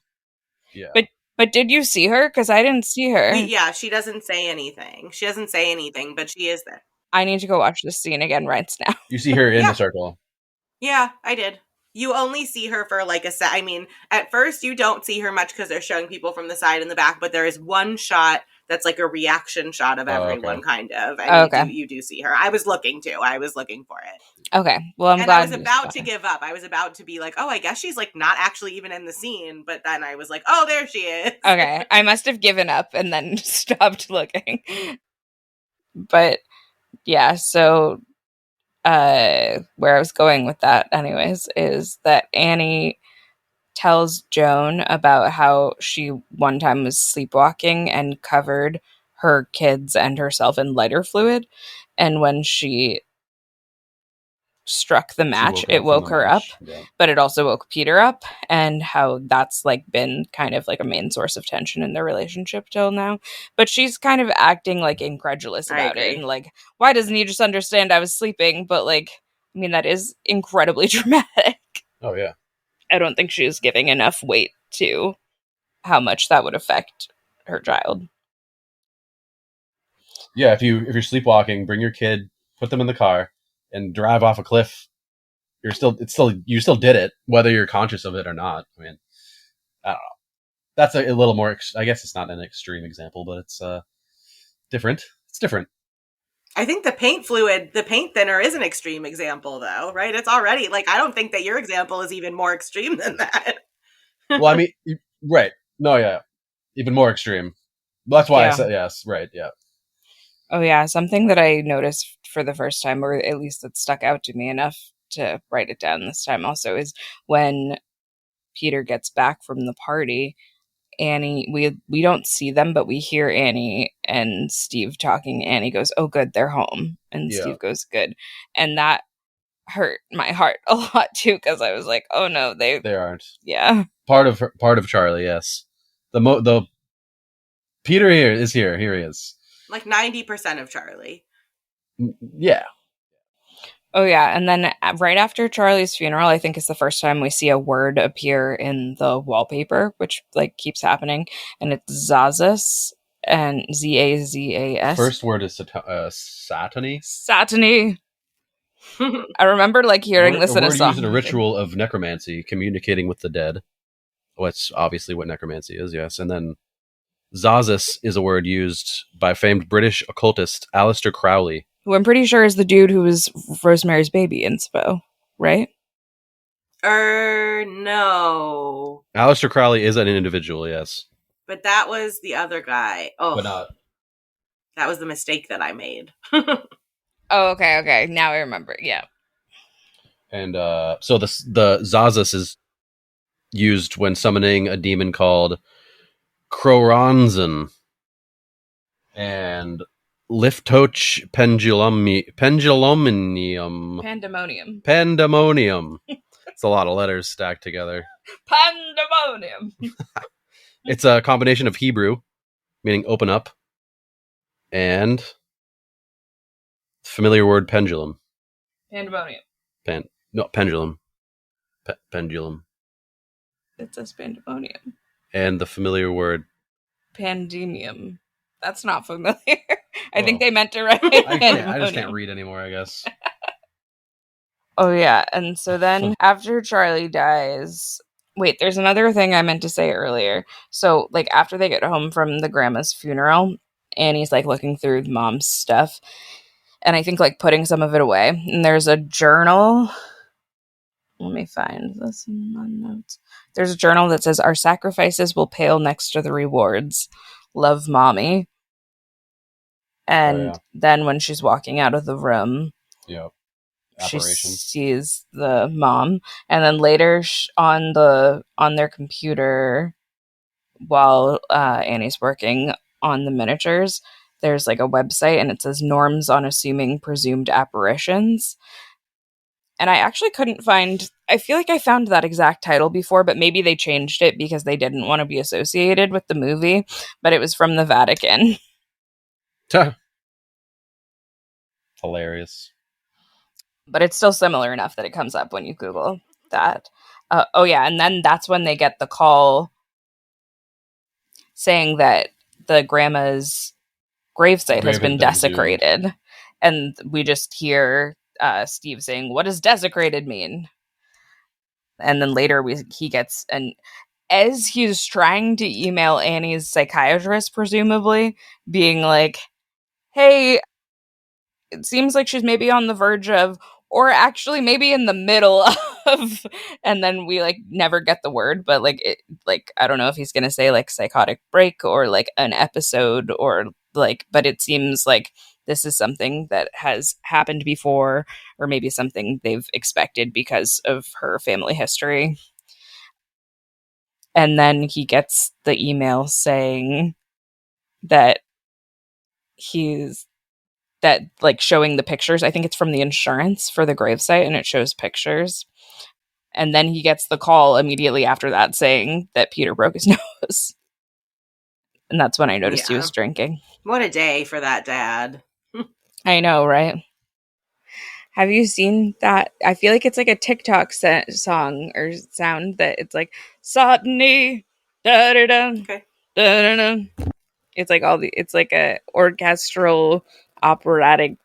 Yeah. But did you see her? Because I didn't see her. Yeah, she doesn't say anything. She doesn't say anything, but she is there. I need to go watch this scene again right now. You see her in Yeah. the circle. Yeah, I did. You only see her for like a set. I mean, at first you don't see her much because they're showing people from the side and the back, but there is one shot that's like a reaction shot of everyone, kind of. And you do see her. I was looking too. I was looking for it. Okay. Well, I'm glad. I was about to give up. I was about to be like, oh, I guess she's like not actually even in the scene. But then I was like, oh, there she is. Okay. I must have given up and then stopped looking. But yeah, so where I was going with that anyways is that Annie tells Joan about how she one time was sleepwalking and covered her kids and herself in lighter fluid, and when she struck the match, it woke her up, but it also woke Peter up, and how that's like been kind of like a main source of tension in their relationship till now. But she's kind of acting like incredulous about it, and like, why doesn't he just understand I was sleeping? But like, I mean, that is incredibly dramatic. Oh yeah. I don't think she was giving enough weight to how much that would affect her child. Yeah, if you're sleepwalking, bring your kid, put them in the car, and drive off a cliff. You still did it, whether you're conscious of it or not. I mean, I don't know. That's a little more. I guess it's not an extreme example, but it's different. It's different. I think the paint thinner is an extreme example, though, right? It's already like I don't think that your example is even more extreme than that. Well, I mean, right? No, yeah, even more extreme. That's why I said yes. Right? Yeah. Oh yeah, something that I noticed for the first time, or at least that stuck out to me enough to write it down this time also, is when Peter gets back from the party, Annie, we don't see them, but we hear Annie and Steve talking. Annie goes, "Oh good, they're home." And Steve goes, "Good." And that hurt my heart a lot too, because I was like, "Oh no, they aren't." Yeah. Part of Charlie, yes. The Peter here is here. Here he is. Like 90% of Charlie. Yeah. Oh yeah, and then right after Charlie's funeral, I think is the first time we see a word appear in the wallpaper, which like keeps happening, and it's Zazas, and Zazas. First word is satany. Satany. I remember like hearing this in a song. Used in a ritual of necromancy, communicating with the dead. What's obviously what necromancy is, yes. And then Zazas is a word used by famed British occultist Aleister Crowley, who I'm pretty sure is the dude who was Rosemary's Baby inspo, right? No. Aleister Crowley is an individual, yes. But that was the other guy. Oh. But not. That was the mistake that I made. Oh, okay. Now I remember. Yeah. And so the Zazas is used when summoning a demon called Croranzen and Liftoch Pandemonium. It's a lot of letters stacked together. Pandemonium. It's a combination of Hebrew, meaning open up, and familiar word pendulum. Pandemonium. Pendulum. Pendulum. It says pandemonium. And the familiar word pandemium. That's not familiar. I think they meant to write I just can't read anymore, I guess. Oh yeah, and so then after Charlie dies, wait, there's another thing I meant to say earlier. So like after they get home from the grandma's funeral, Annie's like looking through the mom's stuff, and I think like putting some of it away. And there's a journal Let me find this in my notes. There's a journal that says, "Our sacrifices will pale next to the rewards. Love, Mommy." And then when she's walking out of the room, Yep. she Apparition. sees the mom. And then later on their computer, while Annie's working on the miniatures, there's like a website and it says norms on assuming presumed apparitions. And I actually couldn't find, I feel like I found that exact title before, but maybe they changed it because they didn't want to be associated with the movie, but it was from the Vatican. Hilarious. But it's still similar enough that it comes up when you Google that. Oh yeah, and then that's when they get the call saying that the grandma's gravesite has been desecrated. And we just hear Steve saying, "What does desecrated mean?" And then later he gets an, as he's trying to email Annie's psychiatrist, presumably, being like, "Hey, it seems like she's maybe on the verge of, or actually maybe in the middle of," and then we like never get the word, but like it, like I don't know if he's gonna say like psychotic break or like an episode or like, but it seems like this is something that has happened before, or maybe something they've expected because of her family history. And then he gets the email saying that he's that like showing the pictures. I think it's from the insurance for the gravesite and it shows pictures. And then he gets the call immediately after that saying that Peter broke his nose. And that's when I noticed he was drinking. What a day for that dad. I know, right? Have you seen that? I feel like it's like a TikTok song or sound that it's like, Sotany, da da da, Okay. da da da. It's like it's like a orchestral operatic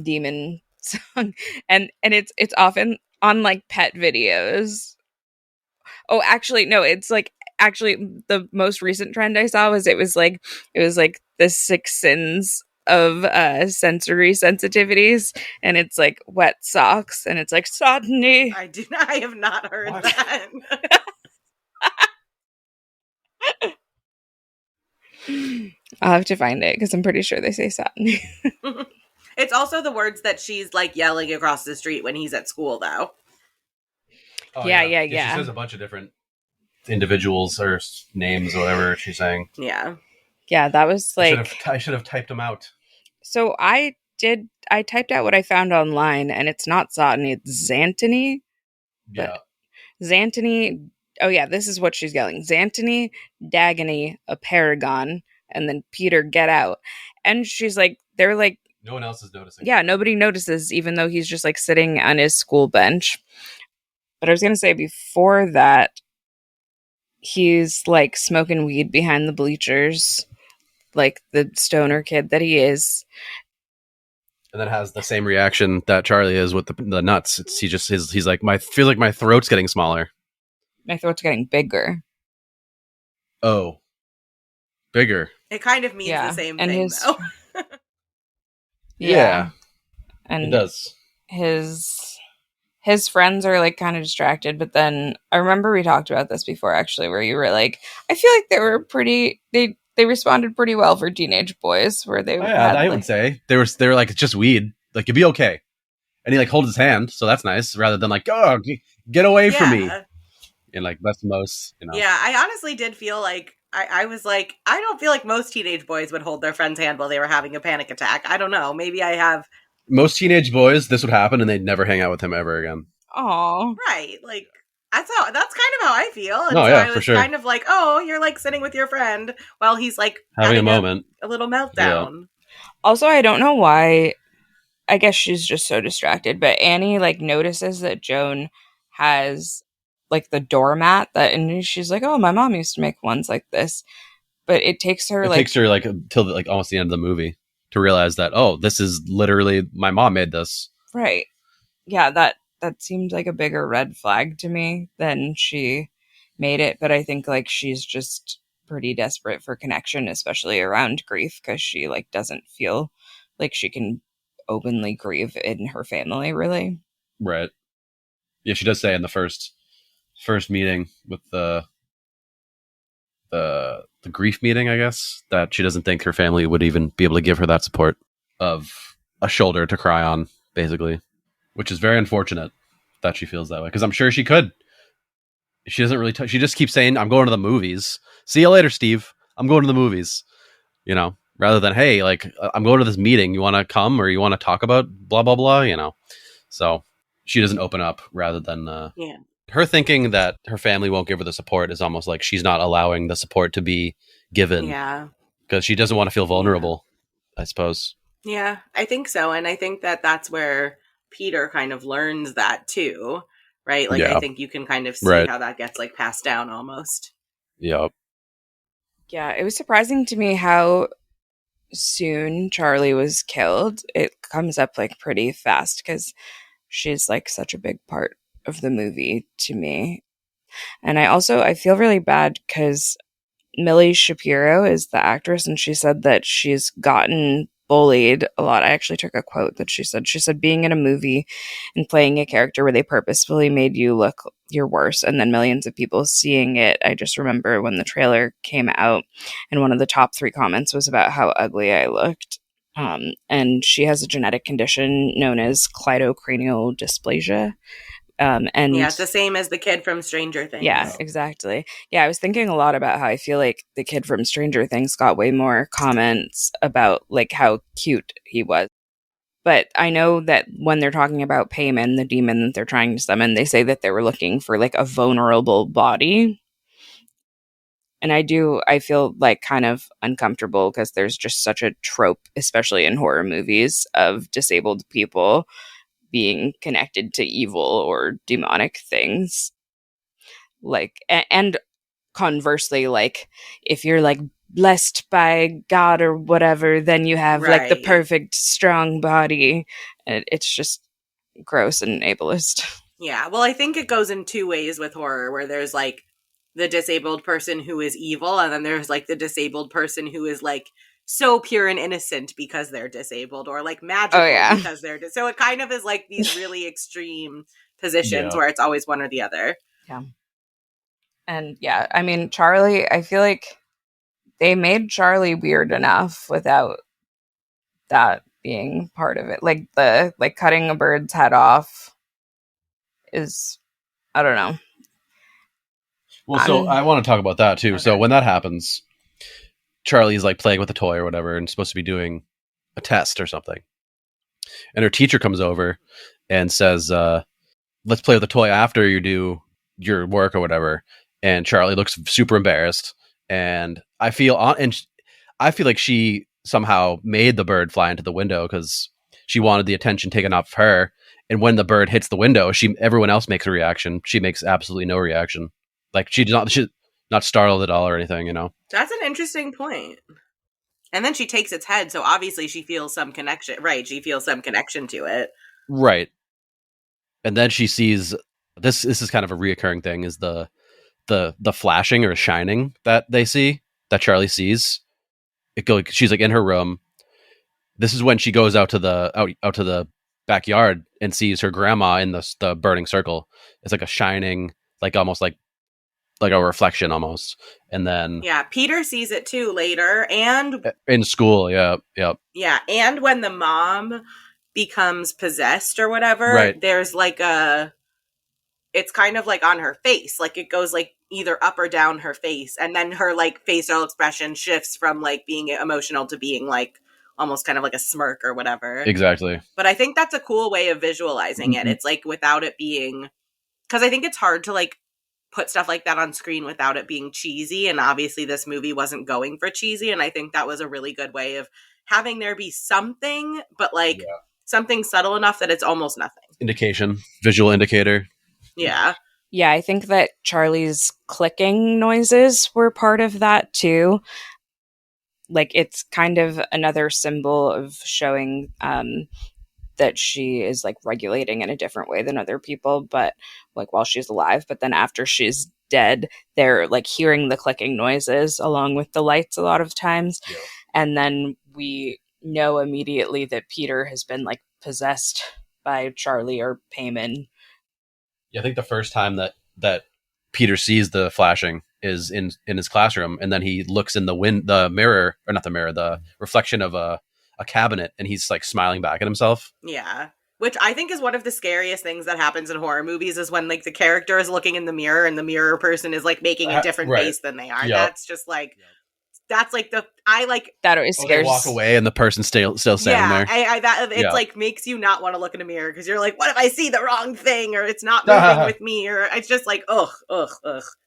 demon song, and it's often on like pet videos. Oh, actually, no, it's like actually the most recent trend I saw was it was like the 6 sins of sensory sensitivities, and it's like wet socks, and it's like Sotany. I have not heard that. I'll have to find it because I'm pretty sure they say Sotany. It's also the words that she's like yelling across the street when he's at school, though. Oh, yeah. She says a bunch of different individuals or names or whatever she's saying. Yeah. Yeah, that was like... I should have typed them out. So I typed out what I found online, and it's not Sotany, it's Xantony. Yeah. Xantony... Oh yeah, this is what she's yelling. Xantony, Dagony, a paragon, and then Peter, get out. And she's like, they're like... No one else is noticing. Yeah, nobody notices, even though he's just like sitting on his school bench. But I was going to say before that, he's like smoking weed behind the bleachers, like the stoner kid that he is. And then has the same reaction that Charlie is with the nuts. He's like, feel like my throat's getting smaller. My throat's getting bigger. Oh, bigger. It kind of means the same thing, though. Yeah. And it does. His friends are like kind of distracted, but then I remember we talked about this before, actually, where you were like, I feel like they were they responded pretty well for teenage boys, where they I would say they were like, it's just weed, like you'd be okay. And he like holds his hand, so that's nice, rather than like, oh, get away from me. And like that's most, Yeah, I honestly did feel like I was like, I don't feel like most teenage boys would hold their friend's hand while they were having a panic attack. I don't know. Maybe I have. Most teenage boys, this would happen and they'd never hang out with him ever again. Oh, right. Like that's kind of how I feel. And so I was for sure. kind of like, oh, you're like sitting with your friend while he's like having a moment, a little meltdown. Yeah. Also, I don't know why. I guess she's just so distracted, but Annie like notices that Joan has like the doormat and she's like, oh, my mom used to make ones like this. But it takes her until like almost the end of the movie to realize that, oh, this is literally my mom made this. Right. Yeah, that seemed like a bigger red flag to me than she made it. But I think like she's just pretty desperate for connection, especially around grief, because she like doesn't feel like she can openly grieve in her family, really. Right. Yeah, she does say in the first meeting with the grief meeting, I guess, that she doesn't think her family would even be able to give her that support of a shoulder to cry on, basically, which is very unfortunate that she feels that way, because I'm sure she could. She doesn't really. She just keeps saying, "I'm going to the movies. See you later, Steve. I'm going to the movies." You know, rather than, "Hey, like, I'm going to this meeting. You want to come, or you want to talk about blah blah blah?" You know, so she doesn't open up. Rather than Yeah. her thinking that her family won't give her the support is almost like she's not allowing the support to be given Yeah. because she doesn't want to feel Yeah. vulnerable. I suppose. Yeah, I think so. And I think that that's where Peter kind of learns that too, right? Like, I Yeah. think you can kind of see Right. how that gets like passed down almost. Yep. Yeah, it was surprising to me how soon Charlie was killed. It comes up like pretty fast because she's like such a big part of the movie to me. And I feel really bad because Millie Shapiro is the actress, and she said that she's gotten bullied a lot. I actually took a quote that she said being in a movie and playing a character where they purposefully made you look your worst and then millions of people seeing it. I just remember when the trailer came out and one of the top 3 comments was about how ugly I looked. And she has a genetic condition known as cleidocranial dysplasia. And Yeah, it's the same as the kid from Stranger yeah, Things. exactly. Yeah, I was thinking a lot about how I feel like the kid from Stranger Things got way more comments about like how cute he was. But I know that when they're talking about Payman, the demon that they're trying to summon, they say that they were looking for like a vulnerable body. And I feel like kind of uncomfortable because there's just such a trope, especially in horror movies, of disabled people being connected to evil or demonic things. Like, and conversely, like if you're like blessed by God or whatever, then you have like the Right. perfect strong body. It's just gross and ableist. Yeah. Well, I think it goes in 2 ways with horror, where there's like the disabled person who is evil, and then there's like the disabled person who is like so pure and innocent because they're disabled, or like Oh magical yeah. because they're so it kind of is like these really extreme positions Yeah. where it's always one or the other. Yeah. And yeah, I mean Charlie, I feel like they made Charlie weird enough without that being part of it. Like the like cutting a bird's head off is, I don't know. Well, so I want to talk about that too. Okay. So when that happens, Charlie's like playing with a toy or whatever and supposed to be doing a test or something. And her teacher comes over and says, let's play with the toy after you do your work or whatever. And Charlie looks super embarrassed. And I feel like she somehow made the bird fly into the window because she wanted the attention taken off of her. And when the bird hits the window, everyone else makes a reaction. She makes absolutely no reaction. Like she's not startled at all or anything, you know. That's an interesting point. And then she takes its head, so obviously she feels some connection. Right, she feels some connection to it. Right. And then she sees this is kind of a reoccurring thing, is the flashing or shining that they see, that Charlie sees. She's like in her room. This is when she goes out to the backyard and sees her grandma in the burning circle. It's like a shining, like almost like a reflection almost. And then Yeah, Peter sees it too later, and in school, yeah. yeah, and when the mom becomes possessed or whatever, Right. there's like it's kind of like on her face, like it goes like either up or down her face, and then her like facial expression shifts from like being emotional to being like almost kind of like a smirk or whatever. Exactly. But I think that's a cool way of visualizing it. It's like without it being, because I think it's hard to like put stuff like that on screen without it being cheesy, and obviously this movie wasn't going for cheesy, and I think that was a really good way of having there be something, but like something subtle enough that it's almost nothing. Visual indicator. Yeah. Yeah, I think that Charlie's clicking noises were part of that too. Like it's kind of another symbol of showing that she is like regulating in a different way than other people, but like while she's alive. But then after she's dead, they're like hearing the clicking noises along with the lights a lot of times. Yeah. And then we know immediately that Peter has been like possessed by Charlie or Payman. Yeah, I think the first time that Peter sees the flashing is in his classroom, and then he looks in the mirror, or not the mirror, the reflection of a cabinet, and he's like smiling back at himself. Yeah. Which I think is one of the scariest things that happens in horror movies is when like the character is looking in the mirror and the mirror person is like making a different Right. face than they are. Yep. That's just like that's like I like That always They scares. walk away, and the person's still standing there. It's like makes you not want to look in a mirror because you're like, what if I see the wrong thing or it's not moving with me, or it's just like ugh,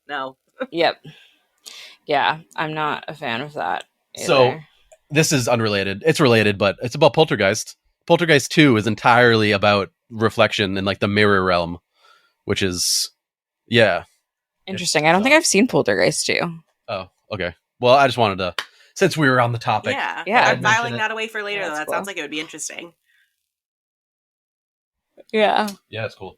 no. Yep. Yeah, I'm not a fan of that either. So this is unrelated. It's related, but it's about Poltergeist. Poltergeist 2 is entirely about reflection in like the mirror realm, which is interesting. I don't think I've seen Poltergeist 2. Oh, okay. Well, I just wanted to, since we were on the topic. Yeah. I'm filing that away for later, though. That cool. sounds like it would be interesting. Yeah. Yeah, it's cool.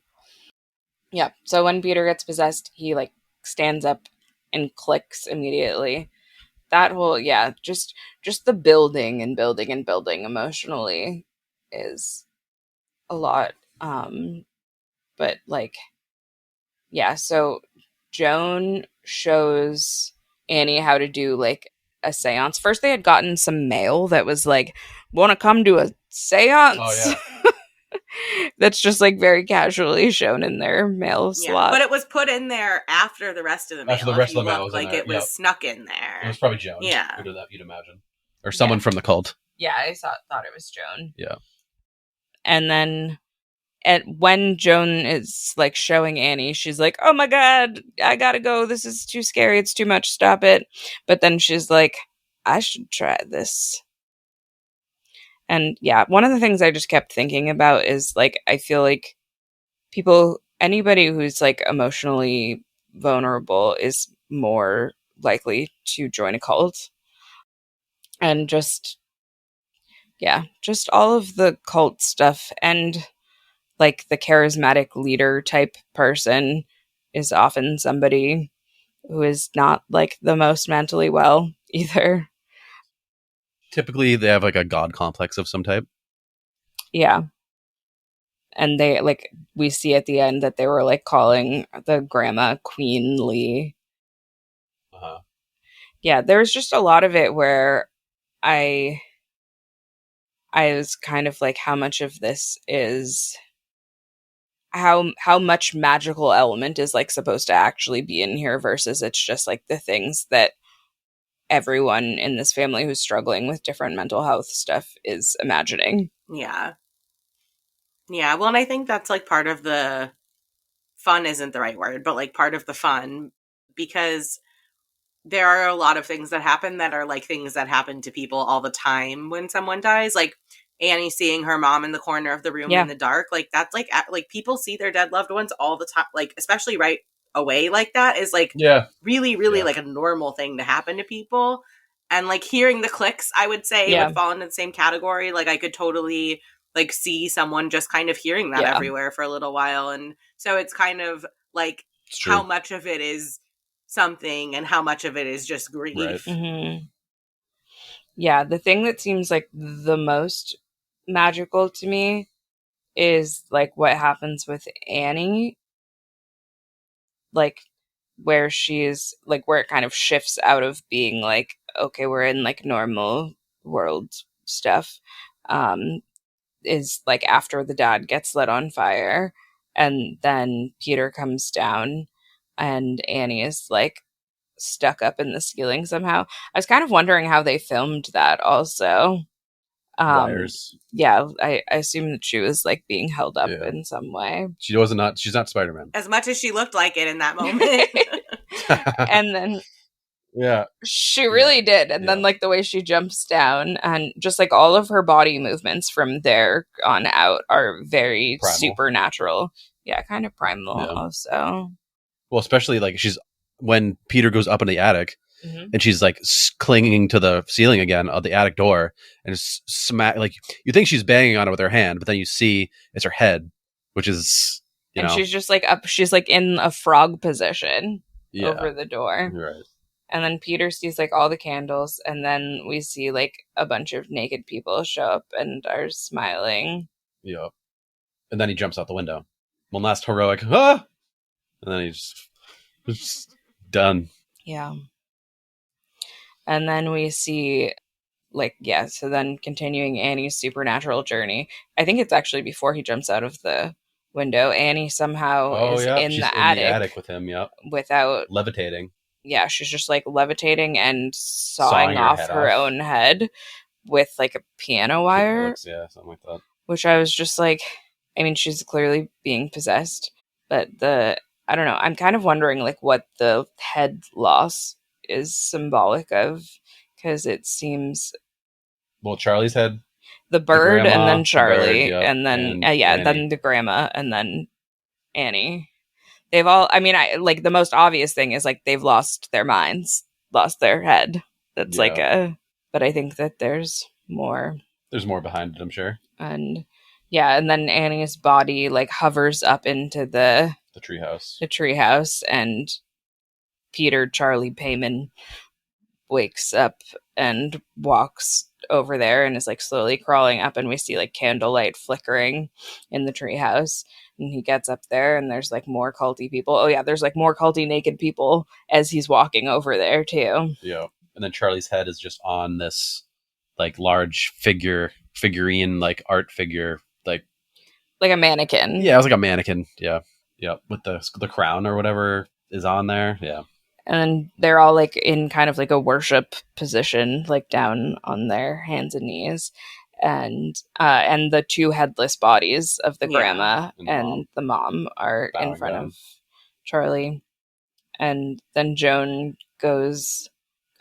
Yeah. So when Peter gets possessed, he like stands up and clicks immediately. That whole just the building emotionally is a lot. But like so Joan shows Annie how to do like a seance. First they had gotten some mail that was like, wanna come to a seance? Oh, That's just like very casually shown in their mail slot. But it was put in there after the rest of the mail. After the rest of the mail was like in there. it was snuck in there. It was probably Joan. Yeah. Who did that, you'd imagine. Or someone from the cult. Yeah, I thought it was Joan. Yeah. And then when Joan is like showing Annie, she's like, oh my God, I gotta go. This is too scary. It's too much. Stop it. But then she's like, I should try this. And yeah, one of the things I just kept thinking about is like, I feel like anybody who's like emotionally vulnerable is more likely to join a cult. And just all of the cult stuff and like the charismatic leader type person is often somebody who is not like the most mentally well either. Typically they have like a god complex of some type. Yeah. And they like, we see at the end that they were like calling the grandma queenly. Uh-huh. Yeah, there's just a lot of it where I was kind of like, how much of this is how much magical element is like supposed to actually be in here versus it's just like the things that everyone in this family who's struggling with different mental health stuff is imagining. Yeah. Well, and I think that's like part of the fun isn't the right word, but like part of the fun, because there are a lot of things that happen that are like things that happen to people all the time when someone dies. Like Annie seeing her mom in the corner of the room in the dark, like that's like people see their dead loved ones all the time, like especially right away like that is like really like a normal thing to happen to people. And like hearing the clicks, I would say would fall into the same category. Like I could totally like see someone just kind of hearing that everywhere for a little while. And so it's kind of like how much of it is something and how much of it is just grief. Right. Mm-hmm. Yeah, the thing that seems like the most magical to me is like what happens with Annie, like where she's like where it kind of shifts out of being like, okay, we're in like normal world stuff, is like after the dad gets lit on fire and then Peter comes down and Annie is like stuck up in the ceiling somehow. I was kind of wondering how they filmed that also. Wires. Yeah, I assume that she was like being held up in some way. She's not Spider-Man. As much as she looked like it in that moment. And then she really did. And then like the way she jumps down and just like all of her body movements from there on out are very primal. Supernatural. Yeah, kind of primal also. Well, especially like when Peter goes up in the attic and she's like clinging to the ceiling again of the attic door and like you think she's banging on it with her hand, but then you see it's her head, which is you know. She's just like up. She's like in a frog position over the door. Right. And then Peter sees like all the candles, and then we see like a bunch of naked people show up and are smiling. Yeah. And then he jumps out the window. One last heroic And then he's just done. Yeah. And then we see, like, yeah, so then continuing Annie's supernatural journey. I think it's actually before he jumps out of the window. Annie somehow is in She's the in the attic attic with him. Yep, without, levitating, yeah, she's just like levitating and sawing sawing her off head her off. own head with like a piano It wire, looks, yeah, something like that. which I was just like, I mean, she's clearly being possessed, but I don't know. I'm kind of wondering like what the head loss is symbolic of, because it seems Well, Charlie's head, the the bird and grandma, then the bird, Charlie yep, and then and yeah, Annie. then the grandma and then Annie. They've all, I mean, I like the most obvious thing is like they've lost their minds, lost their head. That's like a, but I think that there's more. There's more behind it, I'm sure. And yeah, and then Annie's body like hovers up into the treehouse. The treehouse, and Peter Charlie Payman wakes up and walks over there and is like slowly crawling up, and we see like candlelight flickering in the treehouse. And he gets up there, and there's like more culty people. Oh yeah, there's like more culty naked people as he's walking over there too. Yeah, and then Charlie's head is just on this like large figurine, like art figure, like a mannequin. Yeah, it was like a mannequin. Yeah, with the crown or whatever is on there. Yeah. And they're all like in kind of like a worship position, like down on their hands and knees. And the two headless bodies of the grandma and the mom are in front of Charlie. And then Joan goes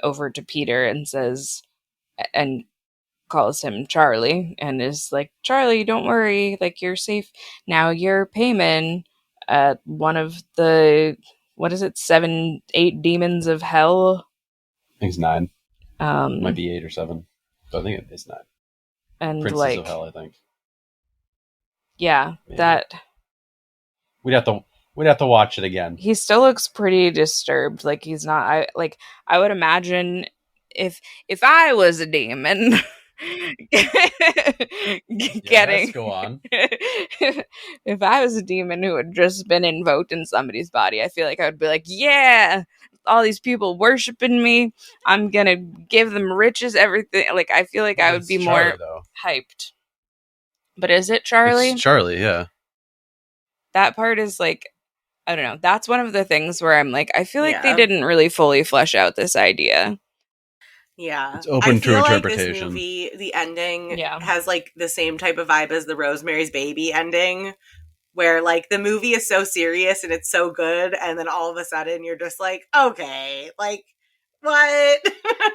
over to Peter and says, and calls him Charlie, and is like, Charlie, don't worry, like you're safe now. You're Payman, one of the, what is it, 8 demons of hell? I think it's 9. Might be 8 or 7, but I think it is 9. And Princes like of Hell, I think. Yeah, maybe. That we'd have to watch it again. He still looks pretty disturbed. Like he's not. I would imagine if I was a demon. Let's go on. If I was a demon who had just been invoked in somebody's body, I feel like I would be like, yeah, all these people worshiping me, I'm gonna give them riches, everything. Like I feel like I would be Charlie, more hyped. But is it Charlie? It's Charlie, yeah. That part is like, I don't know. That's one of the things where I'm like, I feel like they didn't really fully flesh out this idea. Yeah. It's open to interpretation. Like this movie, the ending has like the same type of vibe as the Rosemary's Baby ending, where like the movie is so serious and it's so good, and then all of a sudden you're just like, okay, like what?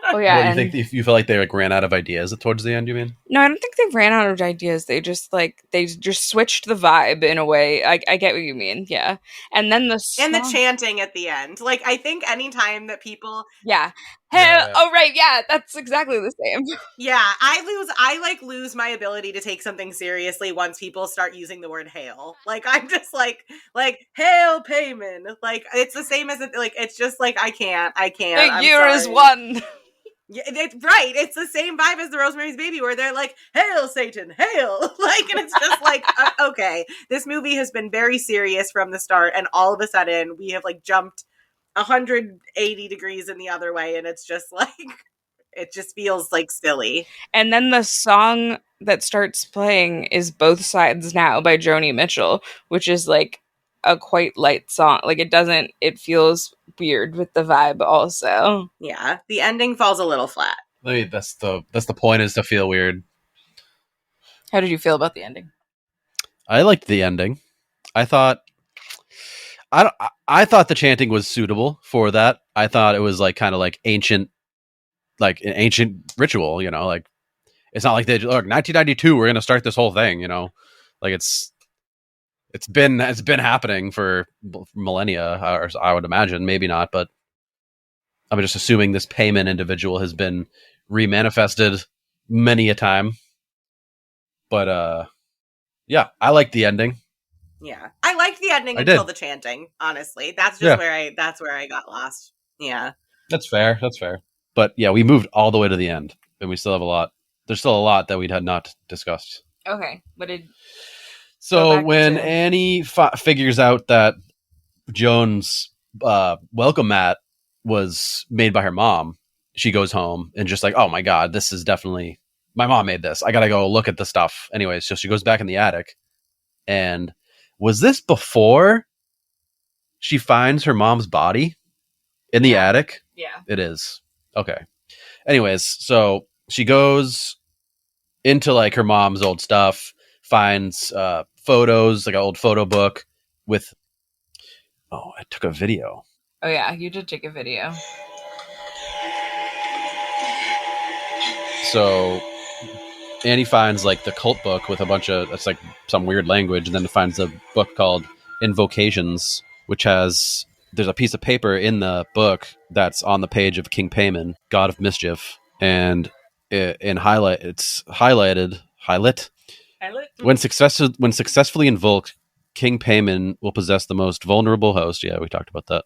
Oh yeah. What, you think you feel like they like ran out of ideas towards the end, you mean? No, I don't think they ran out of ideas. They just switched the vibe in a way. I get what you mean. Yeah. And then the chanting at the end. Like I think anytime that people Oh right, yeah, that's exactly the same. Yeah, I lose my ability to take something seriously once people start using the word hail. Like I'm just like hail Payman. Like it's the same as like it's just like I can't. The year is one. Yeah, right. It's the same vibe as the Rosemary's Baby, where they're like, "Hail Satan, hail!" Like, and it's just like, okay, this movie has been very serious from the start, and all of a sudden we have like jumped 180 degrees in the other way, and it's just like, it just feels like silly. And then the song that starts playing is "Both Sides Now" by Joni Mitchell, which is like a quite light song. Like it feels weird with the vibe also. Yeah, the ending falls a little flat. I mean, that's the point, is to feel weird. How did you feel about the ending? I liked the ending. I thought the chanting was suitable for that. I thought it was like kind of like ancient, like an ancient ritual, you know, like it's not like they look 1992 we're going to start this whole thing, you know. Like it's been happening for millennia, or I would imagine, maybe not, but I'm just assuming this Payman individual has been remanifested many a time. But yeah, I like the ending. Yeah, I liked the ending until the chanting. Honestly, that's just where I got lost. Yeah, that's fair. But yeah, we moved all the way to the end, and we still have a lot. There's still a lot that we had not discussed. Okay, what did? So when Annie figures out that Joan's welcome mat was made by her mom. She goes home and just like, oh my God, this is definitely, my mom made this. I got to go look at the stuff. Anyway, so she goes back in the attic. And was this before she finds her mom's body in the attic? Yeah. It is. Okay. Anyways, so she goes into like her mom's old stuff, finds photos, like an old photo book with, oh, I took a video. Oh yeah, you did take a video. So Annie finds like the cult book with a bunch of, it's like some weird language, and then finds a book called Invocations, which has, there's a piece of paper in the book that's on the page of King Payman, God of Mischief, and it's highlighted when successfully invoked, King Payman will possess the most vulnerable host. Yeah, we talked about that.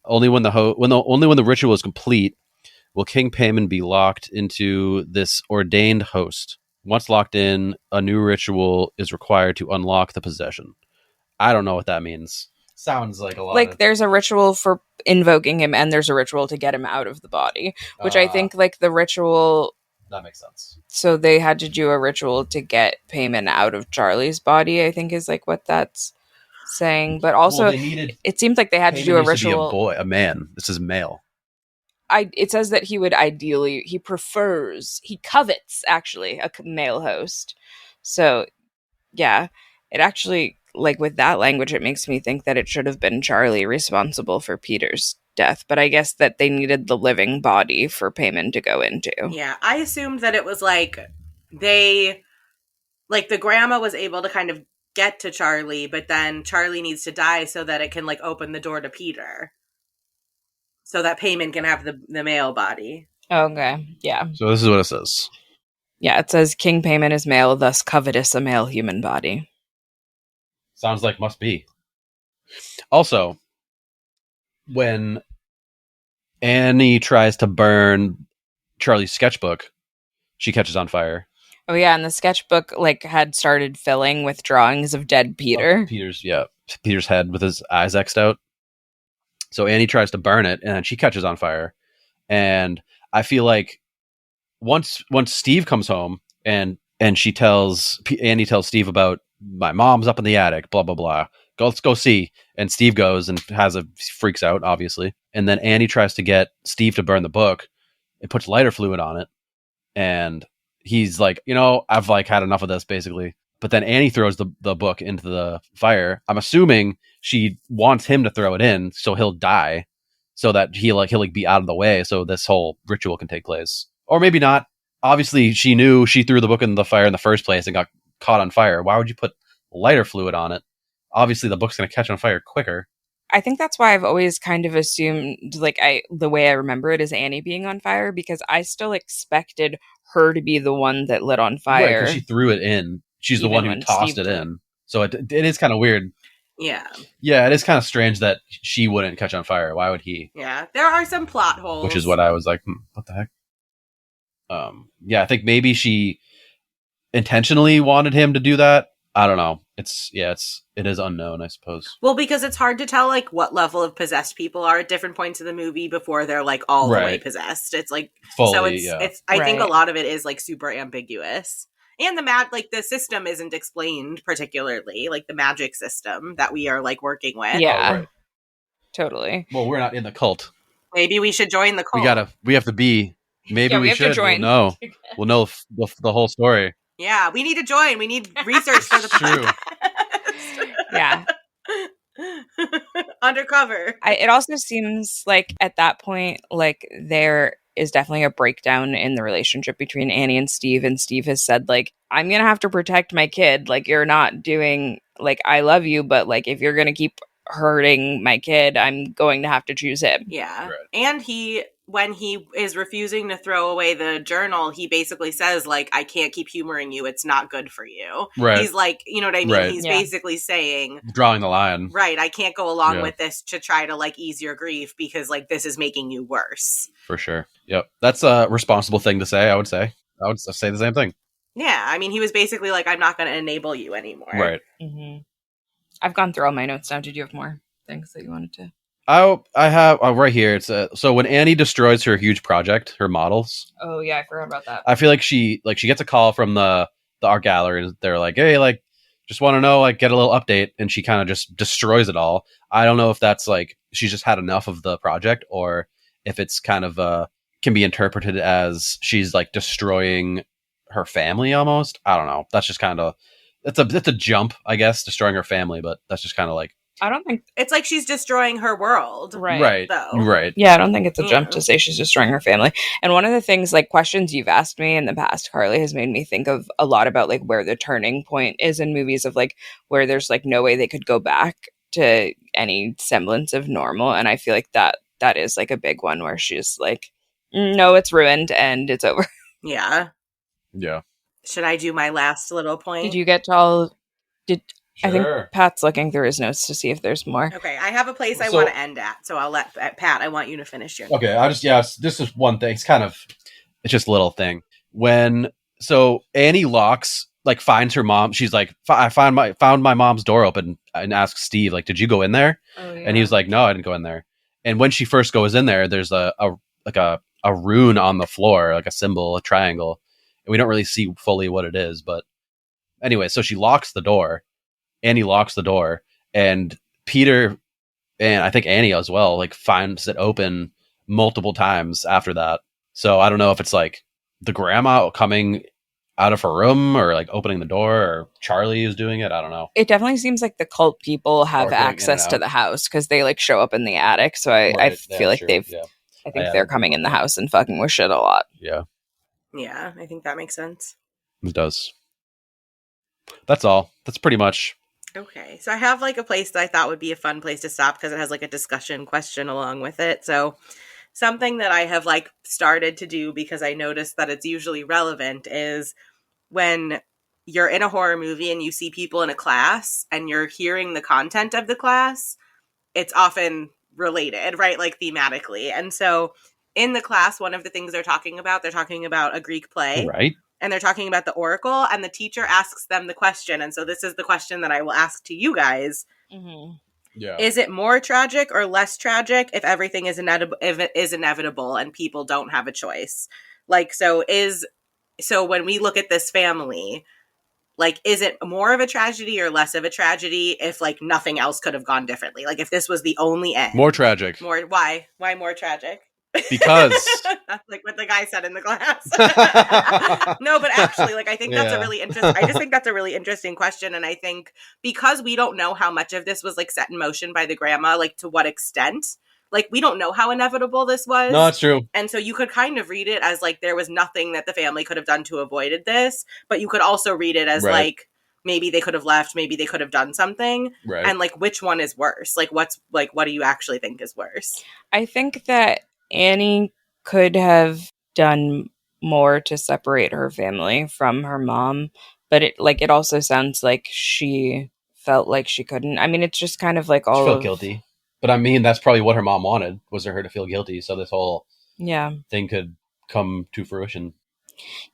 Only when the ritual is complete will King Payman be locked into this ordained host. Once locked in, a new ritual is required to unlock the possession. I don't know what that means. Sounds like a lot. Like there's a ritual for invoking him, and there's a ritual to get him out of the body. Which I think like the ritual. That makes sense. So they had to do a ritual to get Payman out of Charlie's body, I think is like what that's saying. But also, it seems like they had to do a ritual. To be a boy, a man. This is male. It says that he would ideally, he covets actually a male host. So, yeah, it actually, like with that language, it makes me think that it should have been Charlie responsible for Peter's death. But I guess that they needed the living body for Payman to go into. Yeah, I assumed that it was like the grandma was able to kind of get to Charlie, but then Charlie needs to die so that it can like open the door to Peter. So that Payman can have the male body. Okay, yeah. So this is what it says. Yeah, it says King Payman is male, thus covetous a male human body. Sounds like must be. Also, when Annie tries to burn Charlie's sketchbook, she catches on fire. Oh yeah, and the sketchbook like had started filling with drawings of dead Peter. Peter's head with his eyes X'd out. So Annie tries to burn it, and she catches on fire. And I feel like once Steve comes home and Annie tells Steve about my mom's up in the attic, blah blah blah. Let's go see. And Steve goes and freaks out, obviously. And then Annie tries to get Steve to burn the book. It puts lighter fluid on it, and he's like, I've like had enough of this, basically. But then Annie throws the book into the fire. I'm assuming she wants him to throw it in so he'll die, so that he'll be out of the way, so this whole ritual can take place. Or maybe not. Obviously, she knew she threw the book in the fire in the first place and got caught on fire. Why would you put lighter fluid on it? Obviously, the book's going to catch on fire quicker. I think that's why I've always kind of assumed, the way I remember it is Annie being on fire, because I still expected her to be the one that lit on fire. Right, because she threw it in. She's the one who tossed it in. So it is kind of weird. Yeah. Yeah, it is kind of strange that she wouldn't catch on fire. Why would he? Yeah, there are some plot holes. Which is what I was like, what the heck? Yeah, I think maybe she intentionally wanted him to do that. I don't know. It is unknown, I suppose. Well, because it's hard to tell like what level of possessed people are at different points of the movie before they're like all the way possessed. It's like fully, it's I think a lot of it is like super ambiguous. And the system isn't explained particularly, like the magic system that we are like working with. Yeah. Oh, right. Totally. Well, we're not in the cult. Maybe we should join the cult. We have to be. Maybe we should join. We'll know the whole story. Yeah, we need to join. We need research for the podcast. Yeah. Undercover. It also seems like at that point, like there is definitely a breakdown in the relationship between Annie and Steve has said, like, I'm going to have to protect my kid. Like, you're not doing, like, I love you, but, like, if you're going to keep hurting my kid, I'm going to have to choose him. Yeah. Right. And when he is refusing to throw away the journal, he basically says, like, I can't keep humoring you. It's not good for you. Right. He's like, you know what I mean? Right. He's basically saying... drawing the line. Right. I can't go along with this to try to, like, ease your grief because, like, this is making you worse. For sure. Yep. That's a responsible thing to say, I would say. I would say the same thing. Yeah. I mean, he was basically like, I'm not going to enable you anymore. Right. Mm-hmm. I've gone through all my notes now. Did you have more? things that you wanted to. I have right here. It's so when Annie destroys her huge project, her models. Oh yeah, I forgot about that. I feel like she gets a call from the art gallery, and they're like, "Hey, like, just want to know, like, get a little update," and she kind of just destroys it all. I don't know if that's like she's just had enough of the project, or if it's kind of can be interpreted as she's like destroying her family almost. I don't know. That's just kind of it's a jump, I guess, destroying her family, but that's just kind of like I don't think It's like she's destroying her world. right. Though. right. Yeah, I don't think it's a jump Yeah. to say she's destroying her family. And one of the things, like questions you've asked me in the past, Carly, has made me think of a lot about like where the turning point is in movies of like where there's like no way they could go back to any semblance of normal. And I feel like that is like a big one where she's like, no, it's ruined and it's over. Yeah. Yeah. Should I do my last little point? Did you get to all? Did I think Sure. Pat's looking through his notes to see if there's more. Okay, I have a place I So- want to end at, so I'll let Pat. I want you to finish your. Okay, this is one thing. It's just a little thing. So Annie locks, like, finds her mom. She's like, I found my mom's door open, and asks Steve, like, did you go in there? Oh, yeah. And he was like, no, I didn't go in there. And when she first goes in there, there's a rune on the floor, like a symbol, a triangle, and we don't really see fully what it is. But anyway, so she locks the door. Annie locks the door, and Peter, and I think Annie as well, like, finds it open multiple times after that. So I don't know if it's like the grandma coming out of her room, or like opening the door, or Charlie is doing it. I don't know. It definitely seems like the cult people have Or going in and access to out. the house because they like show up in the attic. So I Right, feel yeah, like sure, they've, yeah. I think Yeah, they're coming in the house and fucking with shit a lot. Yeah, Yeah, I think that makes sense. it does. That's all. That's pretty much. Okay, so I have like a place that I thought would be a fun place to stop because it has like a discussion question along with it. So something that I have like started to do because I noticed that it's usually relevant is when you're in a horror movie and you see people in a class and you're hearing the content of the class, it's often related, right? Like thematically. And so in the class, one of the things they're talking about a Greek play. Right. And they're talking about the oracle, and the teacher asks them the question. And so this is the question that I will ask to you guys. Mm-hmm. Yeah. Is it more tragic or less tragic if everything is inevitable and people don't have a choice? Like, so when we look at this family, like, is it more of a tragedy or less of a tragedy if like nothing else could have gone differently? Like if this was the only end. More tragic. Why more tragic? Because like what the guy said in the class. No, but actually, like I think that's a really interesting. I just think that's a really interesting question, and I think because we don't know how much of this was like set in motion by the grandma, like to what extent, like we don't know how inevitable this was. No, it's true. And so you could kind of read it as like there was nothing that the family could have done to avoided this, but you could also read it as like maybe they could have left, maybe they could have done something, Right. and like which one is worse? Like what do you actually think is worse? I think that Annie could have done more to separate her family from her mom, but it also sounds like she felt like she couldn't. I mean, it's just kind of like She all felt guilty. But I mean, that's probably what her mom wanted, was for her to feel guilty, so this whole thing could come to fruition.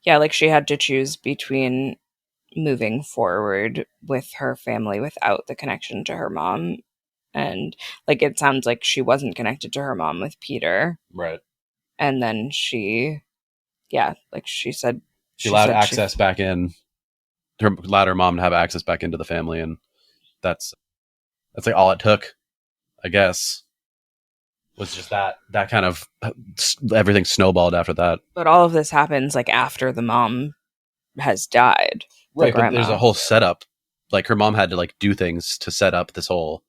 Yeah, like she had to choose between moving forward with her family without the connection to her mom. And like it sounds like she wasn't connected to her mom with Peter. Right. And then she said She allowed access back in. Allowed her mom to have access back into the family, and that's like all it took, I guess. Was just that kind of everything snowballed after that. But all of this happens like after the mom has died. Right, but there's a whole setup. Like her mom had to like do things to set up this whole.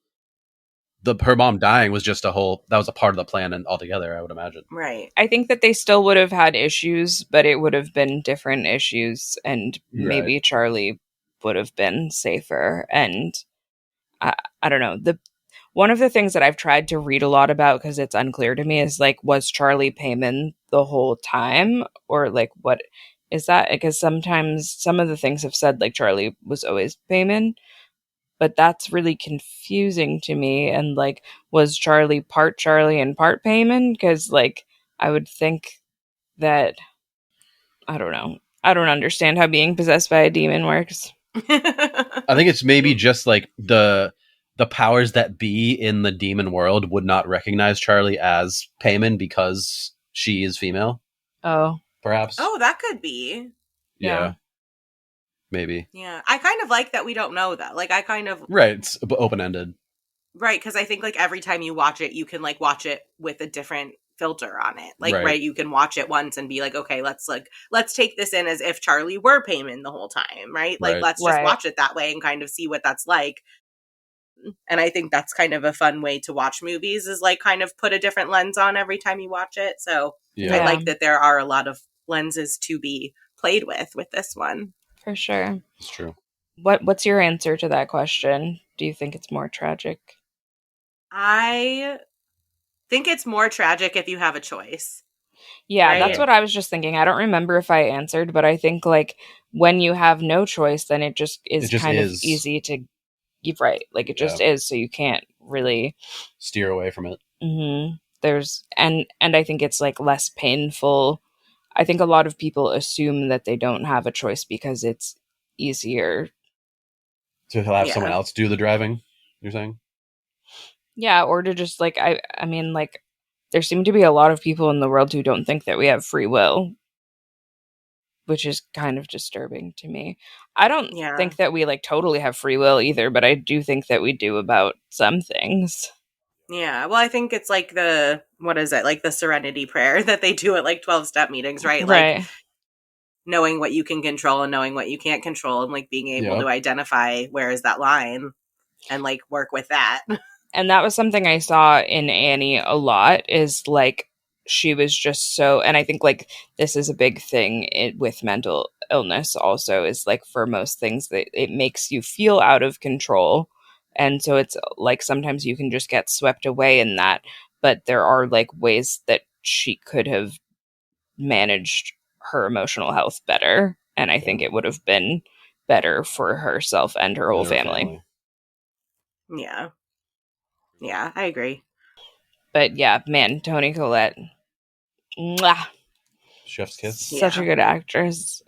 Her mom dying was just that was a part of the plan and altogether, I would imagine. Right. I think that they still would have had issues, but it would have been different issues, and maybe Charlie would have been safer. And I don't know. One of the things that I've tried to read a lot about, because it's unclear to me, is like, was Charlie Payman the whole time? Or like, what is that? Because sometimes some of the things have said like Charlie was always Payman. But that's really confusing to me. And like, was Charlie and part Payman? Because like, I would think that, I don't know. I don't understand how being possessed by a demon works. I think it's maybe just like the powers that be in the demon world would not recognize Charlie as Payman because she is female. Oh, Perhaps. Oh, that could be. yeah. Maybe. Yeah. I kind of like that we don't know that. Like, I kind of, Right. It's open-ended. right, because I think, like, every time you watch it, you can, like, watch it with a different filter on it. Like, Right. right, you can watch it once and be like, okay, let's take this in as if Charlie were Payman the whole time, right? Like, Right. let's just Right. watch it that way and kind of see what that's like. And I think that's kind of a fun way to watch movies, is like kind of put a different lens on every time you watch it. So Yeah. I like that there are a lot of lenses to be played with this one. For sure. It's true. What's your answer to that question? Do you think it's more tragic? I think it's more tragic if you have a choice. Yeah, Right. that's what I was just thinking. I don't remember if I answered, but I think like when you have no choice, then it just is It just kind is. of easy to give right. Like it just is, so you can't really Steer away from it. There's and I think it's like less painful. I think a lot of people assume that they don't have a choice because it's easier. To have Yeah. someone else do the driving, you're saying? Yeah, or to just like I mean like there seem to be a lot of people in the world who don't think that we have free will, which is kind of disturbing to me. I don't Yeah. think that we like totally have free will either, but I do think that we do about some things. Yeah. Well, I think it's like what is it? Like the serenity prayer that they do at like 12-step meetings, right? Right. Like knowing what you can control and knowing what you can't control, and like being able to identify where is that line and like work with that. And that was something I saw in Annie a lot, is like she was just so, and I think like this is a big thing with mental illness also, is like for most things that it makes you feel out of control. And so it's like sometimes you can just get swept away in that, but there are like ways that she could have managed her emotional health better. And I think it would have been better for herself and her whole family. Yeah. Yeah, I agree. But yeah, man, Toni Collette, mwah, Chef's kiss. such a good actress.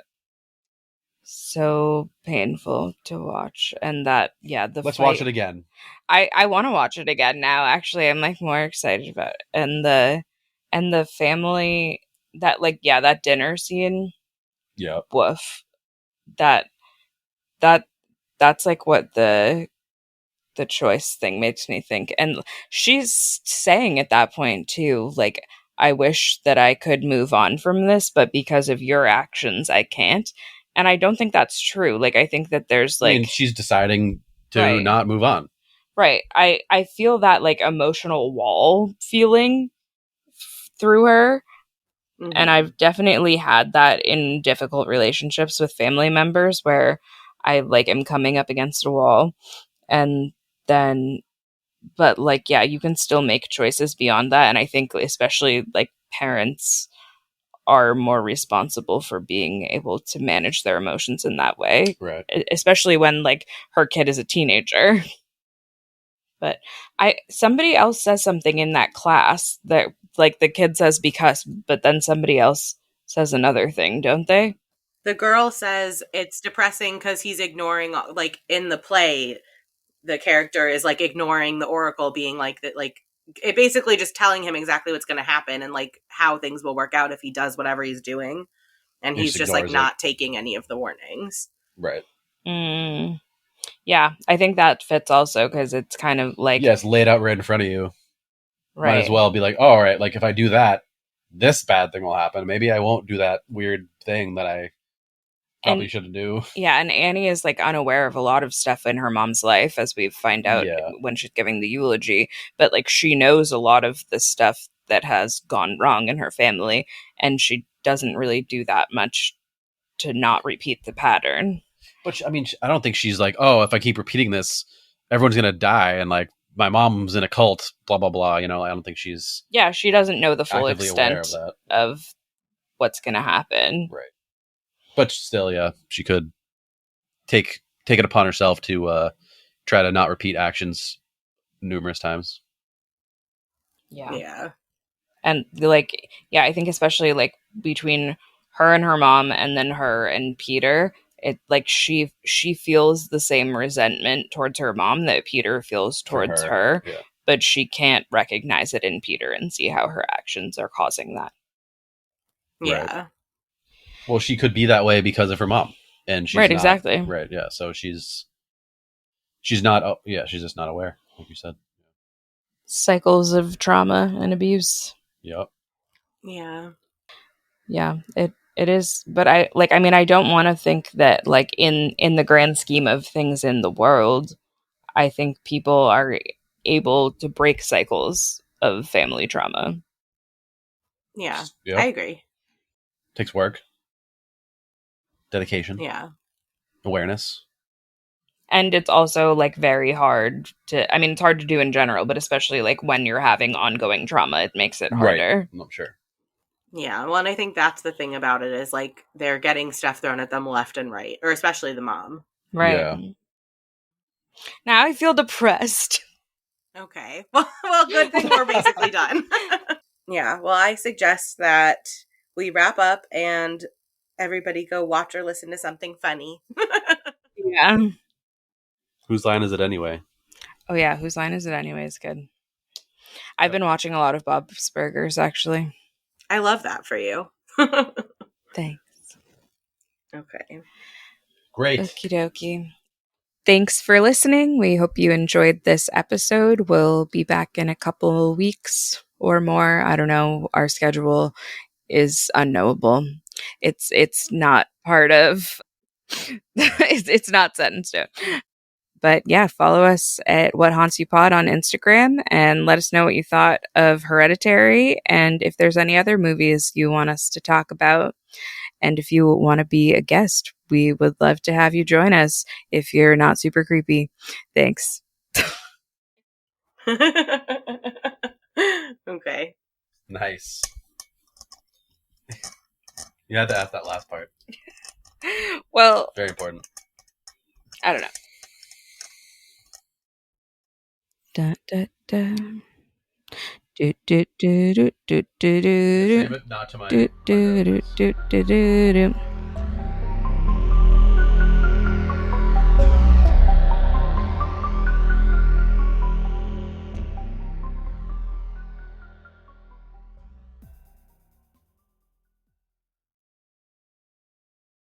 So painful to watch. And that, yeah, Let's watch it again. I want to watch it again now. Actually, I'm like more excited about it. And the family that like, yeah, that dinner scene. Yeah. Woof. That's like what the choice thing makes me think. And she's saying at that point too, like, I wish that I could move on from this, but because of your actions, I can't. And I don't think that's true. Like, I think that there's like, I mean, she's deciding to not move on. Right. I feel that like emotional wall feeling through her. Mm-hmm. And I've definitely had that in difficult relationships with family members where I like am coming up against a wall. And then, but like, yeah, you can still make choices beyond that. And I think especially like parents are more responsible for being able to manage their emotions in that way. Right. Especially when like her kid is a teenager. But somebody else says something in that class that like the kid says because, but then somebody else says another thing, don't they? The girl says it's depressing because he's ignoring, like in the play, the character is like ignoring the oracle being like that, like it basically just telling him exactly what's going to happen and like how things will work out if he does whatever he's doing. And he's just like not taking any of the warnings. Right. Yeah, I think that fits also because it's kind of like... Yeah, it's laid out right in front of you. Right. Might as well be like, oh, all right, like if I do that, this bad thing will happen. Maybe I won't do that weird thing that I probably shouldn't do. Yeah, and Annie is like unaware of a lot of stuff in her mom's life, as we find out when she's giving the eulogy. But like she knows a lot of the stuff that has gone wrong in her family, and she doesn't really do that much to not repeat the pattern. But I mean, I don't think she's like, oh, if I keep repeating this, everyone's gonna die, and like my mom's in a cult, blah blah blah. You know, I don't think she's she doesn't know the full extent of that, of what's gonna happen. Right. But still, yeah, she could take it upon herself to try to not repeat actions numerous times. Yeah. And like, yeah, I think especially like between her and her mom and then her and Peter, it like she feels the same resentment towards her mom that Peter feels towards her, Yeah. but she can't recognize it in Peter and see how her actions are causing that. Yeah. Right. Well, she could be that way because of her mom, and she's Right, not. exactly. Right. Yeah. So she's not. Oh, yeah. She's just not aware, like you said. Cycles of trauma and abuse. Yep. Yeah. Yeah, it is, but I don't want to think that like in the grand scheme of things in the world, I think people are able to break cycles of family trauma. Yeah. Yep. I agree. Takes work, dedication, Yeah. awareness. And it's also like very hard to, I mean, it's hard to do in general, but especially like when you're having ongoing trauma, it makes it harder. Right. I'm sure. Yeah. Well, and I think that's the thing about it is like they're getting stuff thrown at them left and right, or especially the mom. Right. Yeah. Now I feel depressed. Okay. Well, good thing we're basically done. Yeah. Well, I suggest that we wrap up and everybody go watch or listen to something funny. Yeah. Whose line is it anyway? Oh yeah, whose line is it anyway? Is good. I've been watching a lot of Bob's Burgers actually. I love that for you. Thanks. Okay. Great. Okie dokie. Thanks for listening. We hope you enjoyed this episode. We'll be back in a couple weeks or more. I don't know. Our schedule is unknowable. It's not part of it's not set in stone. But yeah, follow us at What Haunts You Pod on Instagram and let us know what you thought of Hereditary and if there's any other movies you want us to talk about. And if you want to be a guest, we would love to have you join us if you're not super creepy. Thanks. Okay. Nice. You had to ask that last part. Well, Very important. I don't know. Da, da, da. Do, do, do, do, do, do, do, Save it not to my do, do, do, do, do, do.